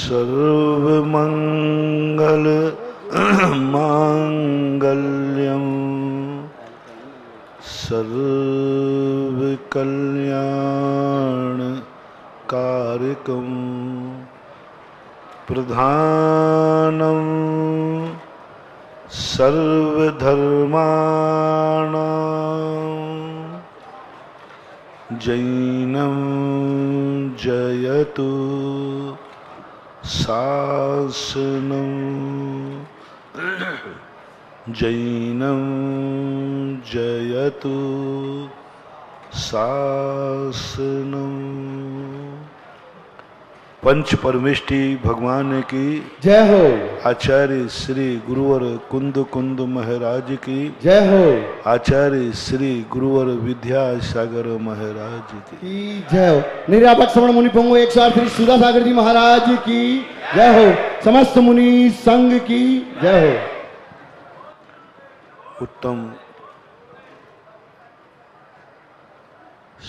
सर्वमंगल मांगल्यम सर्वकल्याण कारकम प्रधानम सर्वधर्माणां जैनं जयतु शासनं जैनं जयतु शासनं। पंच परमेष्टि भगवान की जय हो। आचार्य श्री गुरुवर कुंद कुंद महाराज की जय हो। आचार्य श्री गुरुवर विद्यासागर महाराज की जय हो। निरापक श्रवण मुनि पंगु 108 श्री सुधा सागर जी महाराज की जय हो। समस्त मुनि संघ की जय हो। उत्तम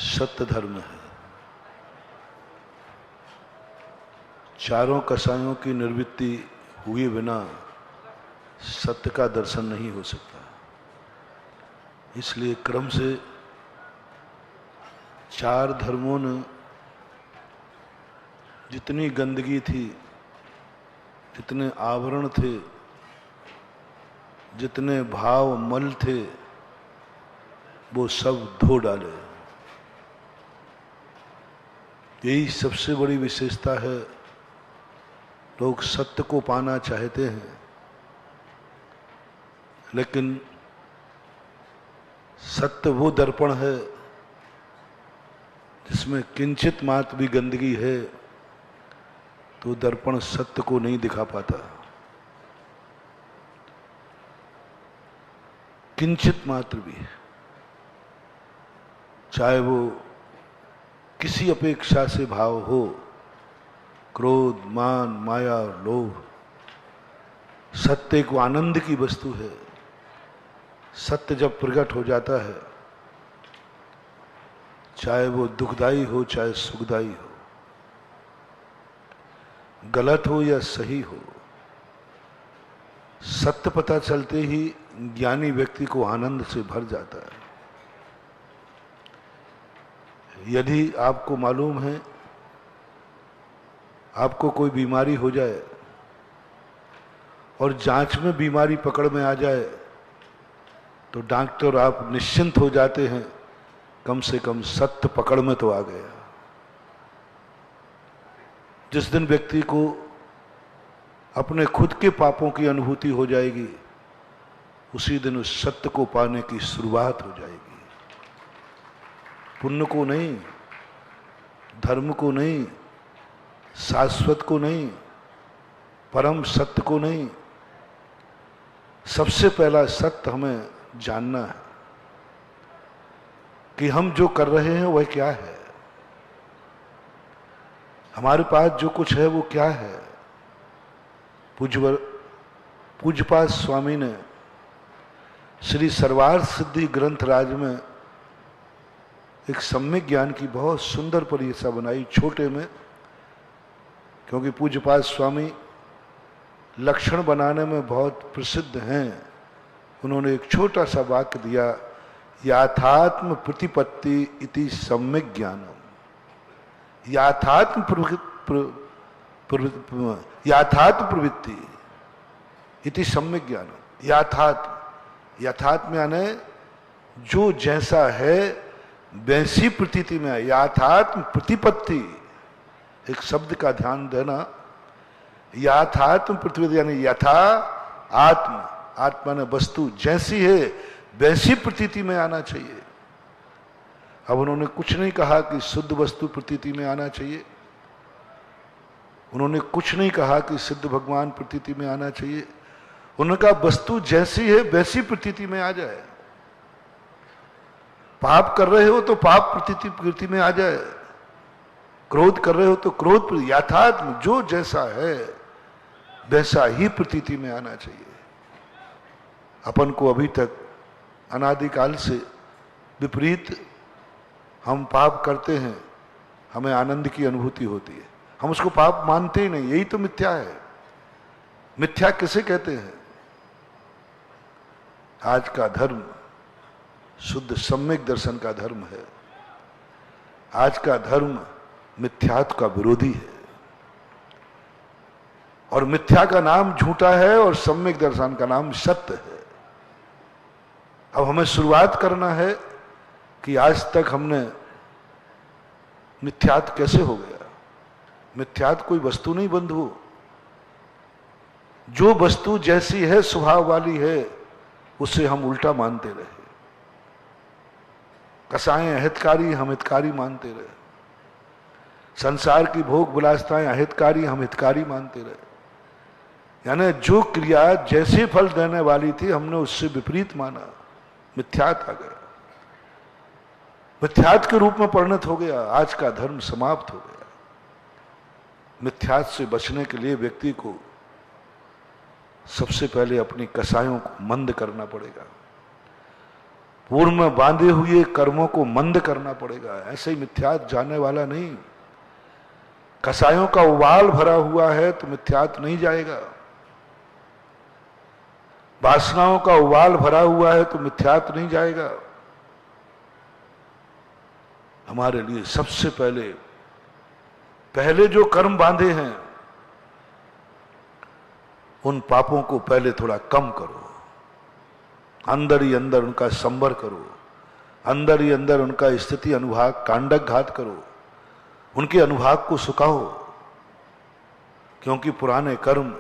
सत्य धर्म है। चारों कसायों की निर्वृत्ति हुए बिना सत्य का दर्शन नहीं हो सकता। इसलिए क्रम से चार धर्मों ने जितनी गंदगी थी, जितने आवरण थे, जितने भाव मल थे, वो सब धो डाले। यही सबसे बड़ी विशेषता है। लोग सत्य को पाना चाहते हैं, लेकिन सत्य वो दर्पण है जिसमें किंचित मात्र भी गंदगी है तो दर्पण सत्य को नहीं दिखा पाता। किंचित मात्र भी, चाहे वो किसी अपेक्षा से भाव हो, क्रोध, मान, माया, लोभ, सत्य को आनंद की वस्तु है। सत्य जब प्रकट हो जाता है, चाहे वो दुखदाई हो चाहे सुखदाई हो, गलत हो या सही हो, सत्य पता चलते ही ज्ञानी व्यक्ति को आनंद से भर जाता है। यदि आपको मालूम है आपको कोई बीमारी हो जाए और जांच में बीमारी पकड़ में आ जाए तो डॉक्टर आप निश्चिंत हो जाते हैं, कम से कम सत्य पकड़ में तो आ गया। जिस दिन व्यक्ति को अपने खुद के पापों की अनुभूति हो जाएगी, उसी दिन उस सत्य को पाने की शुरुआत हो जाएगी। पुण्य को नहीं, धर्म को नहीं, शाश्वत को नहीं, परम सत्य को नहीं, सबसे पहला सत्य हमें जानना है कि हम जो कर रहे हैं वह क्या है, हमारे पास जो कुछ है वो क्या है। पूज्यपाद स्वामी ने श्री सर्वार्थ सिद्धि ग्रंथराज में एक सम्यक ज्ञान की बहुत सुंदर परिभाषा बनाई, छोटे में, क्योंकि पूज्यपाद स्वामी लक्षण बनाने में बहुत प्रसिद्ध हैं। उन्होंने एक छोटा सा वाक्य दिया, याथात्म प्रतिपत्ति इति सम्यक ज्ञानम। याथात्म प्रवृत्ति इति सम्यक ज्ञानम। याथात्म यानी जो जैसा है वैसी प्रतीति में। याथात्म प्रतिपत्ति, एक शब्द का ध्यान देना, याथात्म प्रतिपत्ति यानी यथा आत्म, आत्मा ने वस्तु जैसी है वैसी प्रतीति में आना चाहिए। अब उन्होंने कुछ नहीं कहा कि शुद्ध वस्तु प्रतीति में आना चाहिए, उन्होंने कुछ नहीं कहा कि सिद्ध भगवान प्रतीति में आना चाहिए। उन्होंने कहा वस्तु जैसी है वैसी प्रतीति में आ जाए। पाप कर रहे हो तो पाप प्रतीति में आ जाए, क्रोध कर रहे हो तो क्रोध, यथात्म जो जैसा है वैसा ही प्रतीति में आना चाहिए। अपन को अभी तक अनादिकाल से विपरीत हम पाप करते हैं, हमें आनंद की अनुभूति होती है। हम उसको पाप मानते ही नहीं। यही तो मिथ्या है। मिथ्या किसे कहते हैं? आज का धर्म शुद्ध सम्यक दर्शन का धर्म है। आज का धर्म मिथ्यात्व का विरोधी है, और मिथ्या का नाम झूठा है और सम्यक दर्शन का नाम सत्य है। अब हमें शुरुआत करना है कि आज तक हमने मिथ्यात्व कैसे हो गया। मिथ्यात्व कोई वस्तु नहीं बंधु। जो वस्तु जैसी है, स्वभाव वाली है, उसे हम उल्टा मानते रहे। कसाएं अहितकारी, हम हितकारी मानते रहे। संसार की भोग विलासताएं अहितकारी, हम हितकारी मानते रहे। यानी जो क्रिया जैसे फल देने वाली थी, हमने उससे विपरीत माना। मिथ्यात्व आ गया, मिथ्यात्व के रूप में परिणत हो गया। आज का धर्म समाप्त हो गया। मिथ्यात्व से बचने के लिए व्यक्ति को सबसे पहले अपनी कसायों को मंद करना पड़ेगा। पूर्व में बांधे हुए कर्मों को मंद करना पड़ेगा। ऐसे ही मिथ्यात्व जाने वाला नहीं। कसायों का उबाल भरा हुआ है तो मिथ्यात्व नहीं जाएगा। वासनाओं का उबाल भरा हुआ है तो मिथ्यात्व नहीं जाएगा। हमारे लिए सबसे पहले जो कर्म बांधे हैं, उन पापों को पहले थोड़ा कम करो। अंदर ही अंदर उनका संवर करो। अंदर ही अंदर उनका स्थिति अनुभाग कांडक घात करो। उनके अनुभाग को सुखाओ। क्योंकि पुराने कर्म,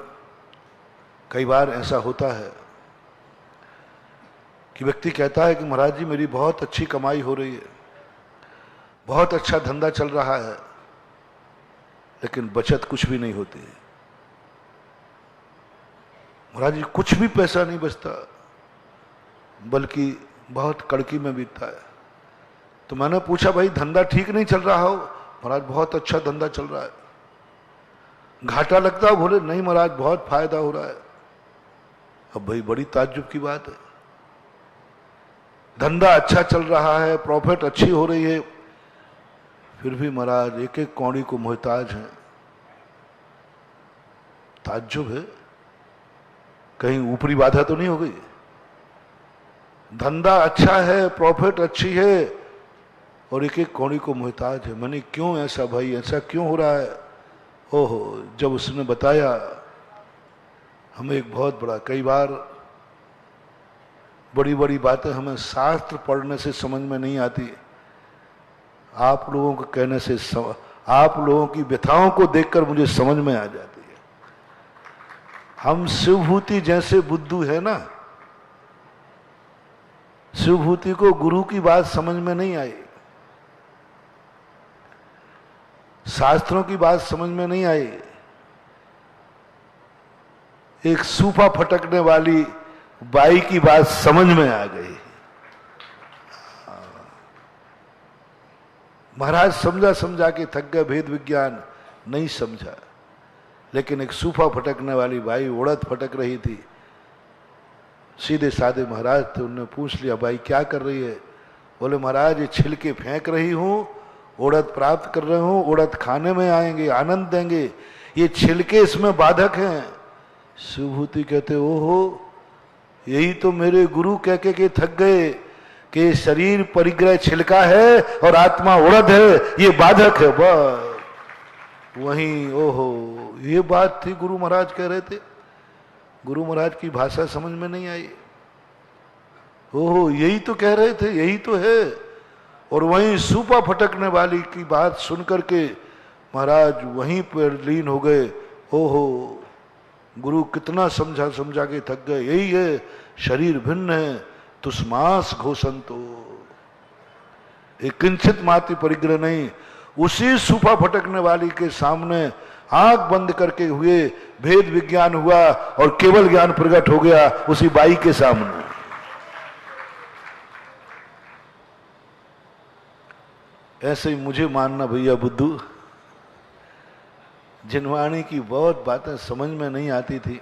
कई बार ऐसा होता है कि व्यक्ति कहता है कि महाराज जी मेरी बहुत अच्छी कमाई हो रही है, बहुत अच्छा धंधा चल रहा है, लेकिन बचत कुछ भी नहीं होती है। महाराज जी कुछ भी पैसा नहीं बचता, बल्कि बहुत कड़की में बीतता है। तो मैंने पूछा भाई धंधा ठीक नहीं चल रहा हो? महाराज बहुत अच्छा धंधा चल रहा है। घाटा लगता हो? बोले नहीं महाराज बहुत फायदा हो रहा है। अब भाई बड़ी ताज्जुब की बात है। धंधा अच्छा चल रहा है, प्रॉफिट अच्छी हो रही है, फिर भी महाराज एक एक कौड़ी को मोहताज हैं। ताज्जुब है, कहीं ऊपरी बाधा तो नहीं हो गई? धंधा अच्छा है, प्रॉफिट अच्छी है, और एक एक कौड़ी को मोहताज है। मैंने क्यों ऐसा भाई, ऐसा क्यों हो रहा है? ओहो, जब उसने बताया हमें एक बहुत बड़ा, कई बार बड़ी बड़ी बातें हमें शास्त्र पढ़ने से समझ में नहीं आती। आप लोगों को कहने से, आप लोगों की व्यथाओं को देखकर मुझे समझ में आ जाती है। हम शिवभूति जैसे बुद्धू है ना, शिवभूति को गुरु की बात समझ में नहीं आई, शास्त्रों की बात समझ में नहीं आई। एक सूफा फटकने वाली बाई की बात समझ में आ गई। महाराज समझा समझा के थक गए, भेद विज्ञान नहीं समझा। लेकिन एक सूफा फटकने वाली बाई उड़द फटक रही थी। सीधे साधे महाराज थे, उन्होंने पूछ लिया भाई क्या कर रही है? बोले महाराज ये छिलके फेंक रही हूं, उड़द प्राप्त कर रहे हूं, उड़द खाने में आएंगे, आनंद देंगे, ये छिलके इसमें बाधक हैं। शिवभूति कहते ओहो, यही तो मेरे गुरु कह के थक गए कि शरीर परिग्रह छिलका है और आत्मा उड़द है, ये बाधक है। बस वहीं ओहो, ये बात थी गुरु महाराज कह रहे थे। गुरु महाराज की भाषा समझ में नहीं आई। ओहो, यही तो कह रहे थे, यही तो है। और वहीं सूपा फटकने वाली की बात सुनकर के महाराज वहीं पर लीन हो गए। ओहो, गुरु कितना समझा समझा के थक गए। यही है, शरीर भिन्न है, तुष्मास घोषंतो, एक किंचित मात्र परिग्रह नहीं। उसी सूफा फटकने वाली के सामने आंख बंद करके हुए भेद विज्ञान हुआ और केवल ज्ञान प्रकट हो गया उसी बाई के सामने। ऐसे ही मुझे मानना भैया बुद्धू, जिनवाणी की बहुत बातें समझ में नहीं आती थी,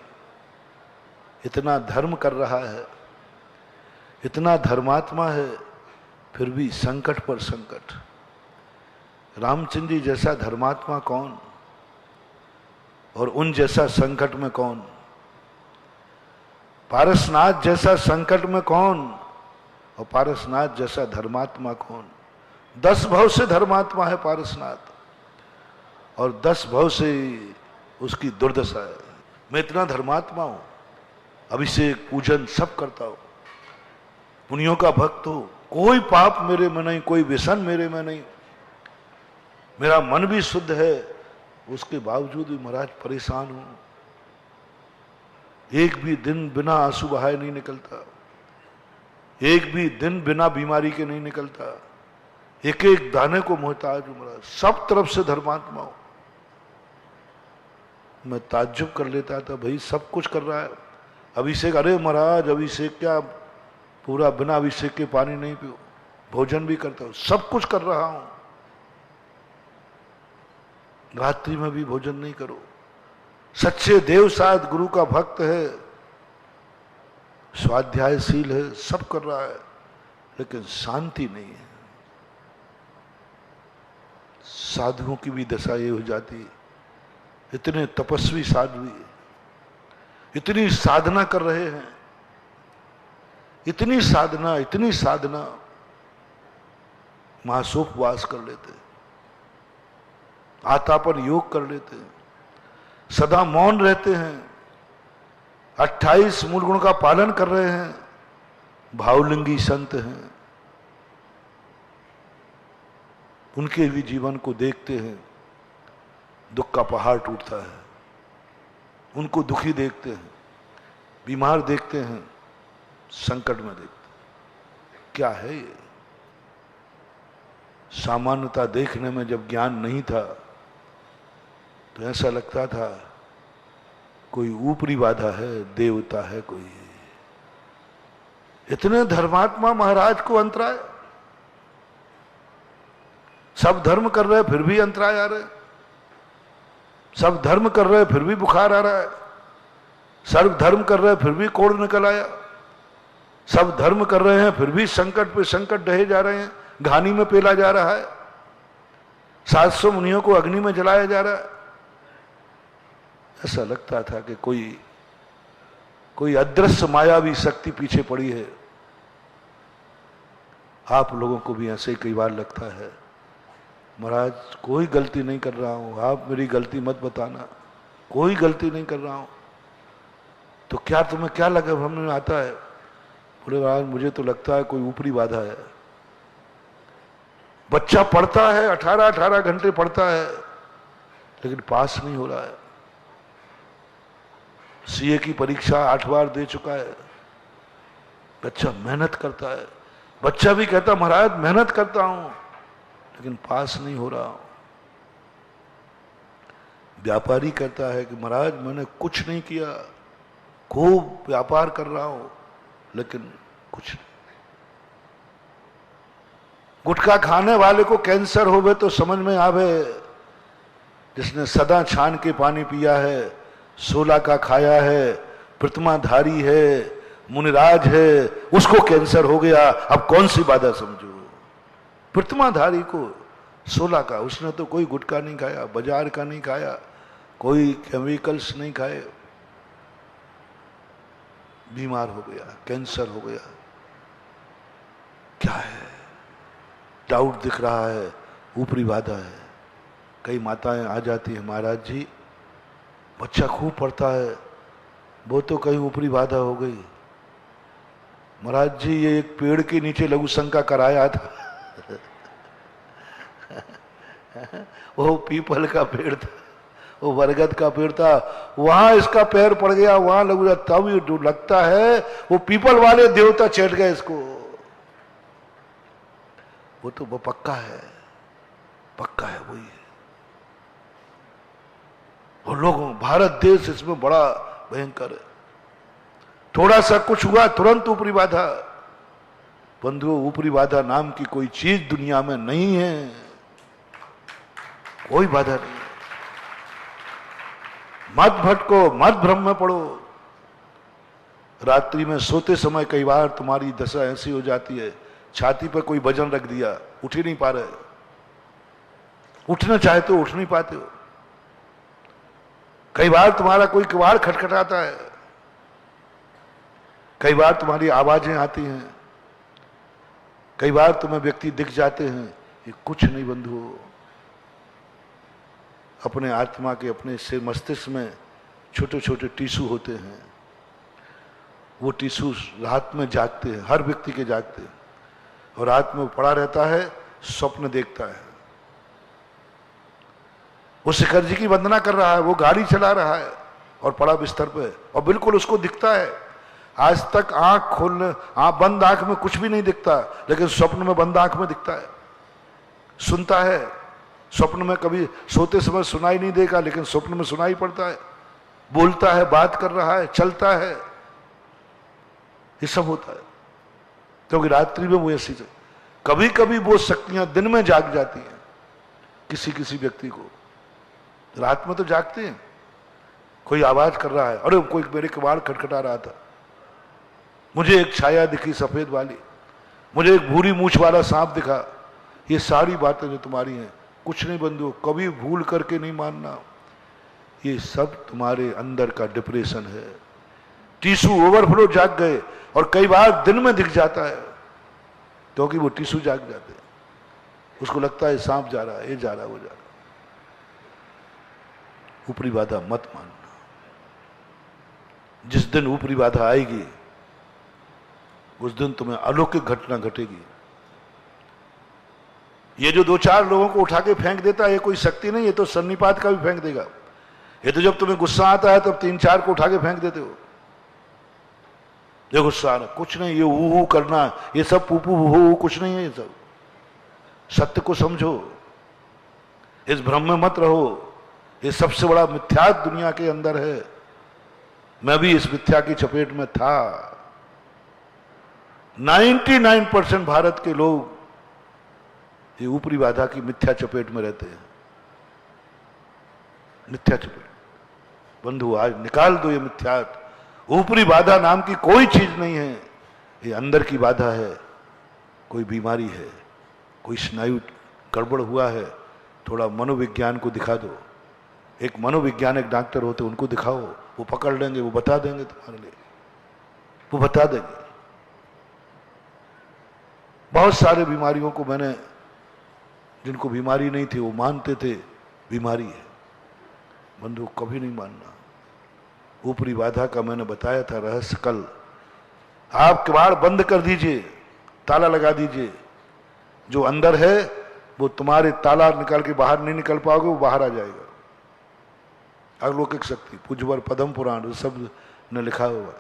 इतना धर्म कर रहा है, इतना धर्मात्मा है, फिर भी संकट पर संकट। रामचंद्र जी जैसा धर्मात्मा कौन? और उन जैसा संकट में कौन, पारसनाथ जैसा संकट में कौन, और पारसनाथ जैसा धर्मात्मा कौन। 10 भव से धर्मात्मा है पारसनाथ, और 10 भव से उसकी दुर्दशा है। मैं इतना धर्मात्मा हूं, अभिषेक पूजन सब करता हूं, पुण्यों का भक्त हूं, कोई पाप मेरे में नहीं, कोई व्यसन मेरे में नहीं, मेरा मन भी शुद्ध है, उसके बावजूद भी महाराज परेशान हूं। एक भी दिन बिना आंसू बहाए नहीं निकलता, एक भी दिन बिना बीमारी के नहीं निकलता, एक एक दाने को मोहताज हूं महाराज, सब तरफ से धर्मात्मा हूं। मैं ताज्जुब कर लेता था, भाई सब कुछ कर रहा है, अभिषेक, अरे महाराज अभिषेक क्या, पूरा बिना अभिषेक के पानी नहीं पियो, भोजन भी करता हूं, सब कुछ कर रहा हूं, रात्रि में भी भोजन नहीं करो, सच्चे देवसाद गुरु का भक्त है, स्वाध्यायशील है, सब कर रहा है, लेकिन शांति नहीं है। साधुओं की भी दशा ये हो जाती है, इतने तपस्वी साध्वी, इतनी साधना कर रहे हैं, इतनी साधना, मासोपवास कर लेते, आतापन योग कर लेते हैं, सदा मौन रहते हैं, 28 मूल गुण का पालन कर रहे हैं, भावलिंगी संत हैं, उनके भी जीवन को देखते हैं, दुख का पहाड़ टूटता है, उनको दुखी देखते हैं, बीमार देखते हैं, संकट में देखते हैं। क्या है ये? सामान्यता देखने में जब ज्ञान नहीं था तो ऐसा लगता था कोई ऊपरी बाधा है, देवता है कोई। इतने धर्मात्मा महाराज को अंतराय, सब धर्म कर रहे फिर भी अंतराय आ रहे, सब धर्म कर रहे फिर भी बुखार आ रहा है, सब धर्म कर रहे फिर भी कोढ़ निकल आया, सब धर्म कर रहे हैं फिर भी संकट पे संकट ढहे जा रहे हैं, घानी में पेला जा रहा है, 700 मुनियों को अग्नि में जलाया जा रहा है। ऐसा लगता था कि कोई अदृश्य मायावी शक्ति पीछे पड़ी है। आप लोगों को भी ऐसे ही कई बार लगता है, महाराज कोई गलती नहीं कर रहा हूं, आप मेरी गलती मत बताना, कोई गलती नहीं कर रहा हूं। तो क्या तुम्हें क्या लगा हमने आता है? बोले महाराज मुझे तो लगता है कोई ऊपरी बाधा है। बच्चा पढ़ता है, 18 घंटे पढ़ता है, लेकिन पास नहीं हो रहा है। सीए की परीक्षा 8 बार दे चुका है, बच्चा मेहनत करता है, बच्चा भी कहता महाराज मेहनत करता हूं लेकिन पास नहीं हो रहा। व्यापारी कहता है कि महाराज मैंने कुछ नहीं किया, खूब व्यापार कर रहा हूं लेकिन कुछ नहीं। गुटखा खाने वाले को कैंसर होवे तो समझ में आवे, जिसने सदा छान के पानी पिया है, 16 का खाया है, प्रतिमाधारी है, मुनिराज है, उसको कैंसर हो गया। अब कौन सी बाधा समझो? प्रतिमाधारी को 16 का, उसने तो कोई गुटखा नहीं खाया, बाजार का नहीं खाया, कोई केमिकल्स नहीं खाए, बीमार हो गया, कैंसर हो गया। क्या है? डाउट दिख रहा है, ऊपरी बाधा है। कई माताएं आ जाती है, महाराज जी बच्चा खूब पढ़ता है, वो तो कहीं ऊपरी बाधा हो गई। महाराज जी ये एक पेड़ के नीचे लघु शंका कराया था वो पीपल का पेड़ था, वो बरगद का पेड़ था, वहां इसका पैर पड़ गया, वहां लघु, तब जो लगता है वो पीपल वाले देवता चढ़ गए इसको। वो तो वो पक्का है, पक्का है वही है। और लोगों, भारत देश इसमें बड़ा भयंकर है। थोड़ा सा कुछ हुआ तुरंत ऊपरी बाधा। बंधुओं, ऊपरी बाधा नाम की कोई चीज दुनिया में नहीं है, कोई बाधा नहीं। मत भटको, मत भ्रम में पड़ो। रात्रि में सोते समय कई बार तुम्हारी दशा ऐसी हो जाती है, छाती पर कोई वजन रख दिया, उठ ही नहीं पा रहे, उठना चाहते हो उठ नहीं पाते हो। कई बार तुम्हारा कोई किवाड़ खटखटाता है, कई बार तुम्हारी आवाजें आती हैं, कई बार तुम्हें व्यक्ति दिख जाते हैं। ये कुछ नहीं बंधुओं, अपने आत्मा के अपने से मस्तिष्क में छोटे छोटे टिश्यू होते हैं। वो टिश्यू रात में जागते हैं, हर व्यक्ति के जागते हैं, और रात में वो पड़ा रहता है, स्वप्न देखता है। वो शिखर जी की वंदना कर रहा है, वो गाड़ी चला रहा है और पड़ा बिस्तर पे, और बिल्कुल उसको दिखता है। आज तक बंद आंख में कुछ भी नहीं दिखता, लेकिन स्वप्न में बंद आंख में दिखता है, सुनता है। स्वप्न में कभी सोते समय सुनाई नहीं देगा, लेकिन स्वप्न में सुनाई पड़ता है, बोलता है, बात कर रहा है, चलता है। ये सब होता है क्योंकि रात्रि में वो ऐसी, कभी कभी वो शक्तियां दिन में जाग जाती हैं। किसी किसी व्यक्ति को रात में तो जागते हैं, कोई आवाज कर रहा है, अरे कोई मेरे किवाड़ खटखटा रहा था, मुझे एक छाया दिखी सफेद वाली, मुझे एक भूरी मूछ वाला सांप दिखा। ये सारी बातें जो तुम्हारी हैं, कुछ नहीं बंधु, कभी भूल करके नहीं मानना, ये सब तुम्हारे अंदर का डिप्रेशन है। टिश्यू ओवरफ्लो जाग गए, और कई बार दिन में दिख जाता है क्योंकि वो टिश्यू जाग जाते हैं। उसको लगता है सांप जा रहा है, ये जा रहा है, वो जा रहा है। ऊपरी बाधा मत मानना। जिस दिन ऊपरी बाधा आएगी उस दिन तुम्हें अलौकिक घटना घटेगी। ये जो 2-4 लोगों को उठा के फेंक देता है, ये कोई शक्ति नहीं, ये तो सन्निपात का भी फेंक देगा। ये तो जब तुम्हें गुस्सा आता है तब 3-4 को उठा के फेंक देते हो। ये गुस्सा आना कुछ नहीं, ये ऊ करना, ये सब पुपू हो कुछ नहीं है। ये सब सत्य को समझो, इस भ्रम में मत रहो। ये सबसे बड़ा मिथ्या दुनिया के अंदर है। मैं भी इस मिथ्या की चपेट में था। 99% भारत के लोग ये ऊपरी बाधा की मिथ्या चपेट में रहते हैं। मिथ्या चपेट बंधु, आज निकाल दो ये मिथ्या। ऊपरी बाधा नाम की कोई चीज नहीं है, ये अंदर की बाधा है। कोई बीमारी है, कोई स्नायु गड़बड़ हुआ है, थोड़ा मनोविज्ञान को दिखा दो। एक मनोवैज्ञानिक डॉक्टर होते, उनको दिखाओ, वो पकड़ लेंगे, वो बता देंगे तुम्हारे लिए, वो बता देंगे। बहुत सारे बीमारियों को मैंने, जिनको बीमारी नहीं थी वो मानते थे बीमारी है। बंधु कभी नहीं मानना। ऊपरी बाधा का मैंने बताया था रहस्य कल। आप किवाड़ बंद कर दीजिए, ताला लगा दीजिए। जो अंदर है वो तुम्हारे ताला निकाल के बाहर नहीं निकल पाओगे, वो बाहर आ जाएगा। अलौकिक शक्ति, पूज्यवर पद्म पुराण सब ने लिखा हुआ।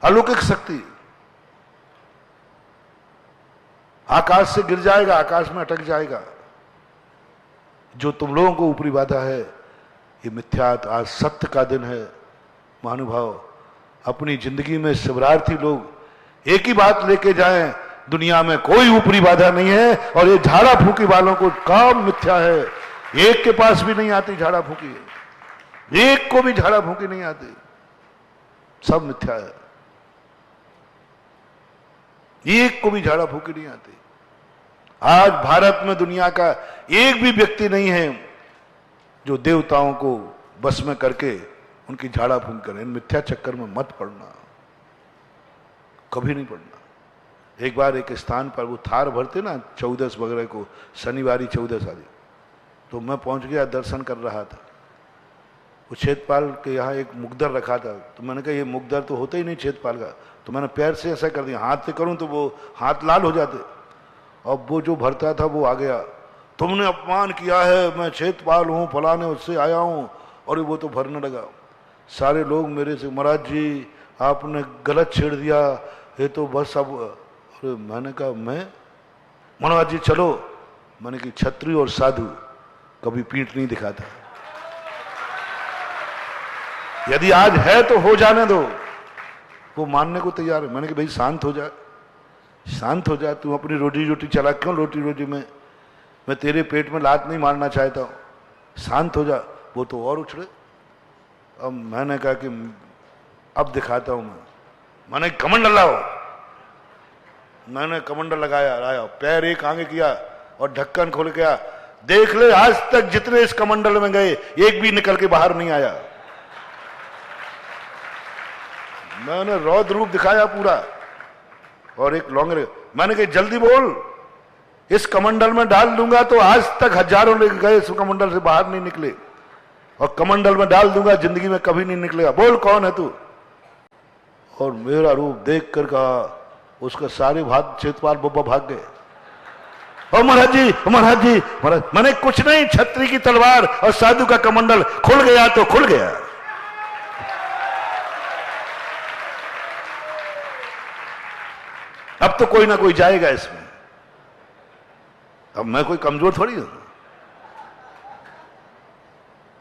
अलौकिक शक्ति आकाश से गिर जाएगा, आकाश में अटक जाएगा। जो तुम लोगों को ऊपरी बाधा है, ये मिथ्यात। आज सत्य का दिन है महानुभाव। अपनी जिंदगी में शिवरार्थी लोग एक ही बात लेके जाएं, दुनिया में कोई ऊपरी बाधा नहीं है, और ये झाड़ा फूकी वालों को काम मिथ्या है। एक के पास भी नहीं आती झाड़ा फूकी, एक को भी झाड़ा फूकी नहीं आती, सब मिथ्या है। एक को भी झाड़ा फूकी नहीं आती। आज भारत में दुनिया का एक भी व्यक्ति नहीं है जो देवताओं को बस में करके उनकी झाड़ा फूंक करे। इन मिथ्या चक्कर में मत पड़ना, कभी नहीं पड़ना। एक बार एक स्थान पर वो थार भरते ना 14 वगैरह को, शनिवारी 14 आदि, तो मैं पहुंच गया, दर्शन कर रहा था। वो छेदपाल के यहाँ एक मुकदर रखा था, तो मैंने कहा ये मुकदर तो होता ही नहीं छेदपाल का, तो मैंने पैर से ऐसा कर दिया, हाथ से करूं तो वो हाथ लाल हो जाते। अब वो जो भरता था वो आ गया, तुमने अपमान किया है, मैं छेदपाल हूँ, फलाने उससे आया हूँ, और वो तो भरने लगा। सारे लोग मेरे से, महाराज जी आपने गलत छेड़ दिया, ये तो बस अब। अरे मैंने कहा मैं, महाराज जी चलो। मैंने कि क्षत्रिय और साधु कभी पीठ नहीं दिखाता। यदि आज है तो हो जाने दो। वो मानने को तैयार है। मैंने कि भाई शांत हो जा, शांत हो जा, तू अपनी रोटी रोटी चला, क्यों रोटी रोटी में मैं तेरे पेट में लात नहीं मारना चाहता हूं, शांत हो जा। वो तो और उछड़े। अब मैंने कहा कि अब दिखाता हूं मैंने कमंडल लाओ। मैंने कमंडल लगाया, पैर एक आगे किया और ढक्कन खोल गया। देख ले आज तक जितने इस कमंडल में गए एक भी निकल के बाहर नहीं आया। मैंने रौद्र रूप दिखाया पूरा, और एक लॉन्ग, मैंने कहा जल्दी बोल, इस कमंडल में डाल दूंगा तो आज तक हजारों लोग गए इस कमंडल से बाहर नहीं निकले, और कमंडल में डाल दूंगा जिंदगी में कभी नहीं निकलेगा, बोल कौन है तू। और मेरा रूप देख कर कहा, उसका सारे भाग चेतपाल बब्बा भाग गए। और महाराज जी, महाराज जी, महाराज, मैंने कुछ नहीं, छत्री की तलवार और साधु का कमंडल खुल गया तो खुल गया। अब तो कोई ना कोई जाएगा इसमें, अब मैं कोई कमजोर थोड़ी हूं।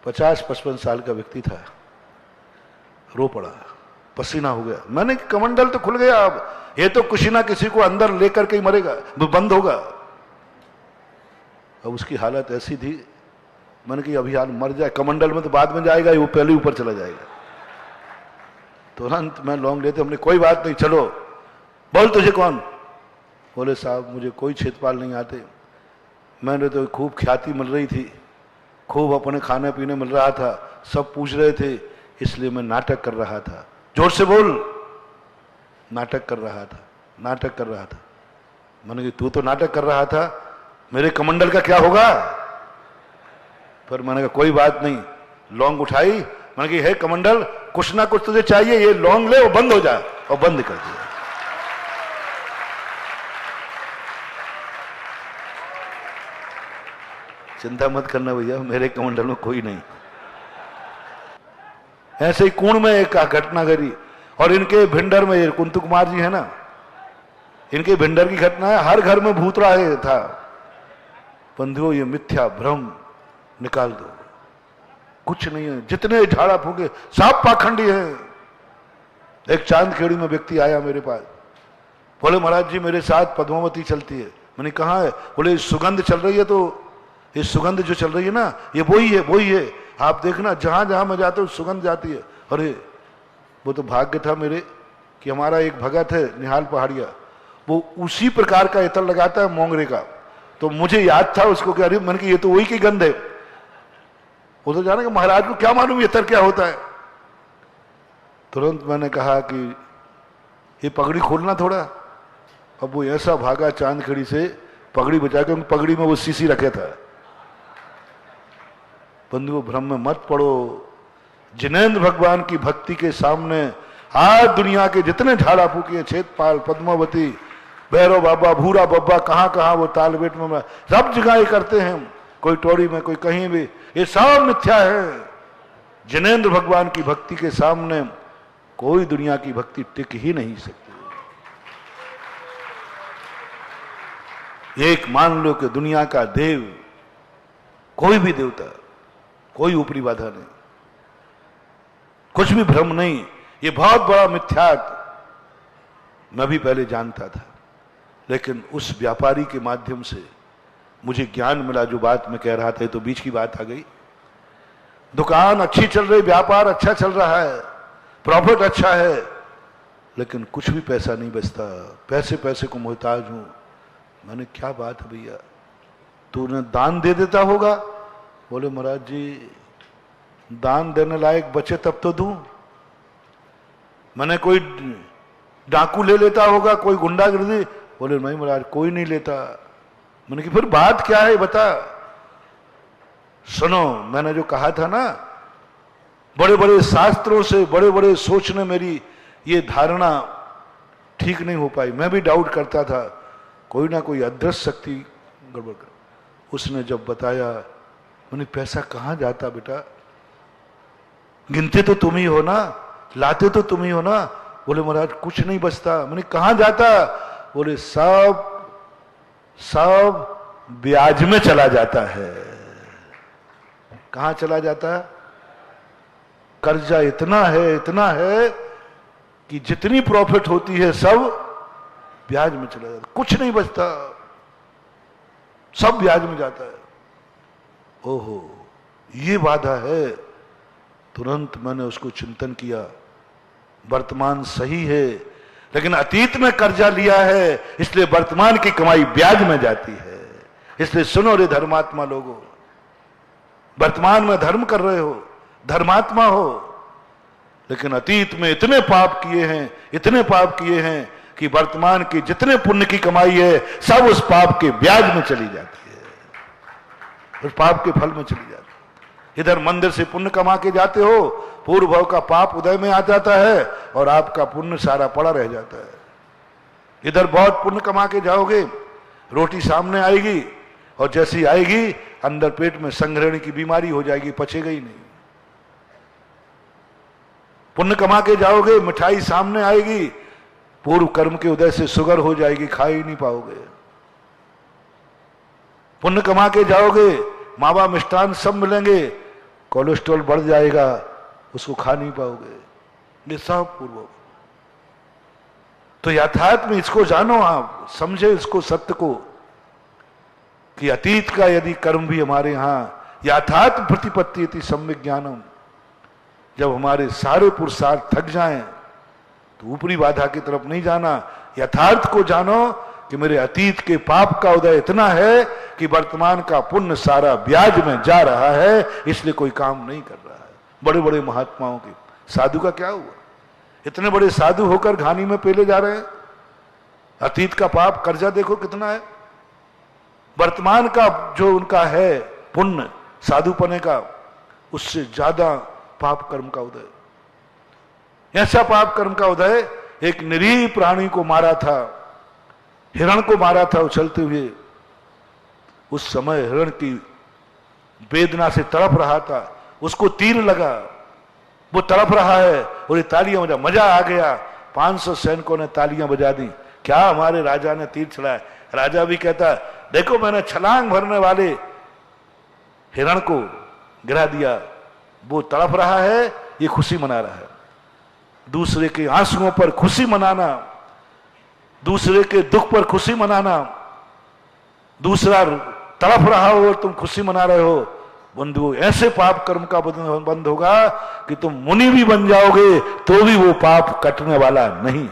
50-55 साल का व्यक्ति था, रो पड़ा, पसीना हो गया। मैंने कमंडल तो खुल गया, अब ये तो किसी ना किसी को अंदर लेकर के ही मरेगा, वो बंद होगा। अब उसकी हालत ऐसी थी, मैंने कहा अभी हाल मर जाए, कमंडल में तो बाद में जाएगा, वो पहले ऊपर चला जाएगा। तुरंत मैं लौंग लेते, हमने कोई बात नहीं, चलो बोल तुझे कौन। बोले साहब मुझे कोई क्षेत्रपाल नहीं आते, मैंने तो खूब ख्याति मिल रही थी, खूब अपने खाने पीने मिल रहा था, सब पूछ रहे थे, इसलिए मैं नाटक कर रहा था। जोर से बोल। नाटक कर रहा था, नाटक कर रहा था। मैंने कहा तू तो नाटक कर रहा था, मेरे कमंडल का क्या होगा। फिर मैंने कहा कोई बात नहीं, लौंग उठाई, मैंने कहा हे कमंडल कुछ ना कुछ तुझे चाहिए, ये लौंग ले, वो बंद हो जाए, और बंद कर दिया। चिंता मत करना भैया, मेरे कमंडल में कोई नहीं। ऐसे ही कुण में एक घटना करी, और इनके भिंडर में कुंतु कुमार जी है ना, इनके भिंडर की घटना है। हर घर में भूतराय था। बंधुओं ये मिथ्या भ्रम निकाल दो, कुछ नहीं है, जितने झाड़ा फूके सब पाखंडी है। एक चांदखेड़ी में व्यक्ति आया मेरे पास, बोले महाराज जी मेरे साथ पद्मावती चलती है। मैंने कहा है, बोले सुगंध चल रही है, तो ये सुगंध जो चल रही है ना, ये वही है, वही है, आप देखना जहां जहां मैं जाता हूं सुगंध जाती है। अरे वो तो भाग्य था मेरे कि हमारा एक भगत है निहाल पहाड़िया, वो उसी प्रकार का इत्र लगाता है मोंगरे का, तो मुझे याद था उसको कि अरे मैंने कहा ये तो वही की गंध है। वो तो जाने कि महाराज को क्या मालूम ये इत्र क्या होता है। तुरंत मैंने कहा कि ये पगड़ी खोलना थोड़ा। अब वो ऐसा भागा चांदखेड़ी से पगड़ी बचा के, पगड़ी में वो सीसी रखे था। बंधुओं भ्रम में मत पड़ो, जिनेंद्र भगवान की भक्ति के सामने आज दुनिया के जितने झाड़ा फूके, छेदपाल, पद्मावती, भैरव बाबा, भूरा बब्बा, कहां कहां वो तालबेट में सब जगह ये करते हैं, कोई टोड़ी में कोई कहीं भी, ये सब मिथ्या है। जिनेंद्र भगवान की भक्ति के सामने कोई दुनिया की भक्ति टिक ही नहीं सकती। एक मान लो कि दुनिया का देव, कोई भी देवता, कोई ऊपरी बाधा नहीं, कुछ भी भ्रम नहीं, ये बहुत बड़ा मिथ्यात मैं भी पहले जानता था, लेकिन उस व्यापारी के माध्यम से मुझे ज्ञान मिला जो बात मैं कह रहा था। तो बीच की बात आ गई, दुकान अच्छी चल रही, व्यापार अच्छा चल रहा है, प्रॉफिट अच्छा है, लेकिन कुछ भी पैसा नहीं बचता, पैसे पैसे को मोहताज हूं। मैंने क्या बात है भैया, तूने दान दे देता होगा। बोले महाराज जी दान देने लायक बचे तब तो दूं। मैंने कोई डाकू ले लेता होगा, कोई गुंडागर्दी। बोले नहीं महाराज कोई नहीं लेता। मैंने कि फिर बात क्या है बता। सुनो, मैंने जो कहा था ना, बड़े बड़े शास्त्रों से, बड़े बड़े सोच ने मेरी ये धारणा ठीक नहीं हो पाई। मैं भी डाउट करता था, कोई ना कोई अदृश्य शक्ति गड़बड़ कर। उसने जब बताया, मैंने पैसा कहां जाता बेटा, गिनते तो तुम ही हो ना, लाते तो तुम ही हो ना। बोले महाराज कुछ नहीं बचता। मैंने कहां जाता। बोले सब सब ब्याज में चला जाता है। कहां चला जाता है? कर्जा इतना है कि जितनी प्रॉफिट होती है सब ब्याज में चला जाता है, कुछ नहीं बचता, सब ब्याज में जाता है। ओहो ये बाधा है। तुरंत मैंने उसको चिंतन किया, वर्तमान सही है, लेकिन अतीत में कर्जा लिया है, इसलिए वर्तमान की कमाई ब्याज में जाती है। इसलिए सुनो रे धर्मात्मा लोगों, वर्तमान में धर्म कर रहे हो, धर्मात्मा हो, लेकिन अतीत में इतने पाप किए हैं, इतने पाप किए हैं कि वर्तमान की जितने पुण्य की कमाई है सब उस पाप के ब्याज में चली जाती है, उस पाप के फल में चली जाती है। इधर मंदिर से पुण्य कमा के जाते हो, पूर्व भाव का पाप उदय में आ जाता है और आपका पुण्य सारा पड़ा रह जाता है। इधर बहुत पुण्य कमा के जाओगे, रोटी सामने आएगी और जैसी आएगी अंदर पेट में संग्रहण की बीमारी हो जाएगी, पचेगा ही नहीं। पुण्य कमा के जाओगे, मिठाई सामने आएगी, पूर्व कर्म के उदय से शुगर हो जाएगी, खा ही नहीं पाओगे। पुण्य कमा के जाओगे, मावा मिष्ठान सब मिलेंगे, कोलेस्ट्रॉल बढ़ जाएगा, उसको खा नहीं पाओगे। ये सब पूर्व। तो यथार्थ में इसको जानो, आप समझे इसको, सत्य को, कि अतीत का यदि कर्म भी हमारे यहां यथार्थ प्रतिपत्ति थी सम्यक ज्ञानम, जब हमारे सारे पुरुषार्थ थक जाएं तो ऊपरी बाधा की तरफ नहीं जाना, यथार्थ को जानो कि मेरे अतीत के पाप का उदय इतना है कि वर्तमान का पुण्य सारा ब्याज में जा रहा है, इसलिए कोई काम नहीं कर रहा है। बड़े बड़े महात्माओं के, साधु का क्या हुआ? इतने बड़े साधु होकर घानी में पेले जा रहे हैं। अतीत का पाप कर्जा देखो कितना है, वर्तमान का जो उनका है पुण्य साधुपने का, उससे ज्यादा पाप कर्म का उदय। ऐसा पाप कर्म का उदय, एक निरीह प्राणी को मारा था, हिरण को मारा था उछलते हुए। उस समय हिरण की वेदना से तड़प रहा था, उसको तीर लगा, वो तड़प रहा है और ये तालियां बजा, मजा आ गया। 500 सैनिकों ने तालियां बजा दी, क्या हमारे राजा ने तीर चलाया। राजा भी कहता, देखो मैंने छलांग भरने वाले हिरण को गिरा दिया, वो तड़प रहा है, ये खुशी मना रहा है। दूसरे के आंसुओं पर खुशी मनाना, दूसरे के दुख पर खुशी मनाना, दूसरा तड़प रहा हो और तुम खुशी मना रहे हो, बंधु ऐसे पाप कर्म का बंध होगा कि तुम मुनि भी बन जाओगे तो भी वो पाप कटने वाला नहीं।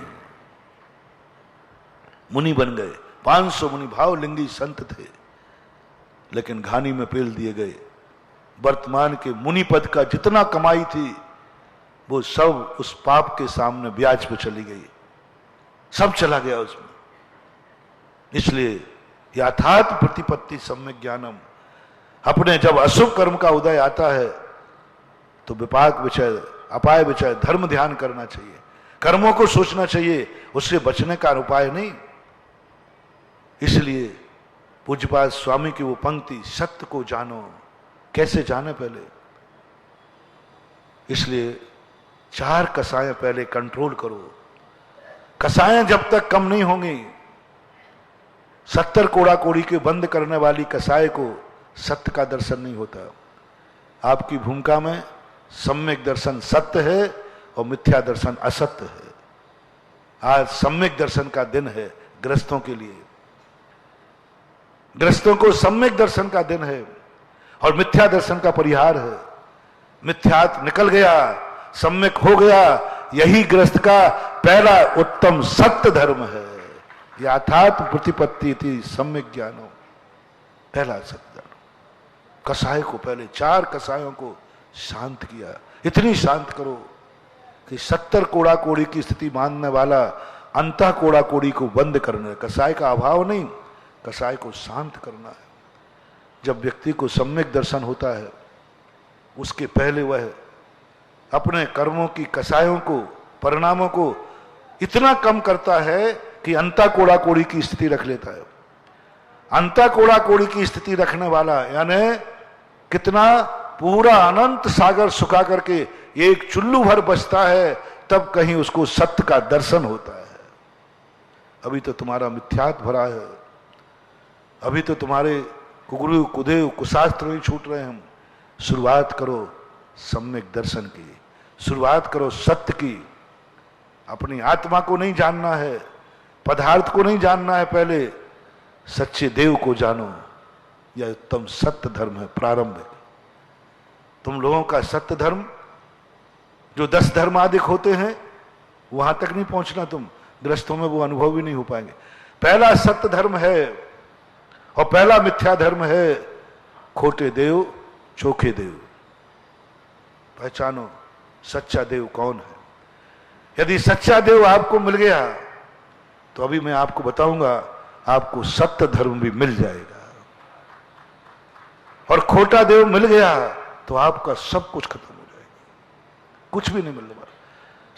मुनि बन गए, 500 मुनि भावलिंगी संत थे, लेकिन घानी में पेल दिए गए। वर्तमान के मुनि पद का जितना कमाई थी वो सब उस पाप के सामने ब्याज पे चली गई, सब चला गया उसमें। इसलिए यथार्थ प्रतिपत्ति सम्यक ज्ञानम, अपने जब अशुभ कर्म का उदय आता है तो विपाक विषय, अपाय विषय, धर्म ध्यान करना चाहिए, कर्मों को सोचना चाहिए, उससे बचने का उपाय नहीं। इसलिए पूज्यपाद स्वामी की वो पंक्ति, सत्य को जानो, कैसे जाने पहले, इसलिए 4 कसाएं पहले कंट्रोल करो। कसाएं जब तक कम नहीं होंगी, 70 कोड़ा कोड़ी के बंद करने वाली कसाई को सत्य का दर्शन नहीं होता। आपकी भूमिका में सम्यक दर्शन सत्य है और मिथ्या दर्शन असत्य है। आज सम्यक दर्शन का दिन है गृहस्थों के लिए, गृहस्थों को सम्यक दर्शन का दिन है और मिथ्या दर्शन का परिहार है। मिथ्यात्व निकल गया, सम्यक हो गया, यही गृहस्थ का पहला उत्तम सत्य धर्म है। यथार्थ प्रतिपत्ति थी सम्यक ज्ञानो, पहला सत्य धर्म। कसाई को पहले 4 कसायों को शांत किया, इतनी शांत करो कि 70 कोड़ा कोड़ी की स्थिति मानने वाला अंतः कोड़ा कोड़ी को बंद करना। कसाई का अभाव नहीं, कसाई को शांत करना है। जब व्यक्ति को सम्यक दर्शन होता है, उसके पहले वह अपने कर्मों की कसायों को, परिणामों को इतना कम करता है कि अंता कोड़ा कोड़ी की स्थिति रख लेता है। अंता कोड़ा कोड़ी की स्थिति रखने वाला यानी कितना पूरा अनंत सागर सुखा करके एक चुल्लू भर बचता है, तब कहीं उसको सत्य का दर्शन होता है। अभी तो तुम्हारा मिथ्यात्व भरा है, अभी तो तुम्हारे कुगुरु कुदेव कुशास्त्र नहीं छूट रहे। हम शुरुआत करो सम्यक दर्शन की, शुरुआत करो सत्य की। अपनी आत्मा को नहीं जानना है, पदार्थ को नहीं जानना है, पहले सच्चे देव को जानो। यह उत्तम सत्य धर्म है प्रारंभिक। तुम लोगों का सत्य धर्म जो 10 धर्माधिक होते हैं वहां तक नहीं पहुंचना, तुम गृहस्थों में वो अनुभव भी नहीं हो पाएंगे। पहला सत्य धर्म है और पहला मिथ्या धर्म है खोटे देव चोखे देव। पहचानो सच्चा देव कौन है। यदि सच्चा देव आपको मिल गया तो अभी मैं आपको बताऊंगा, आपको सत्य धर्म भी मिल जाएगा। और खोटा देव मिल गया तो आपका सब कुछ खत्म हो जाएगा, कुछ भी नहीं मिलने वाला।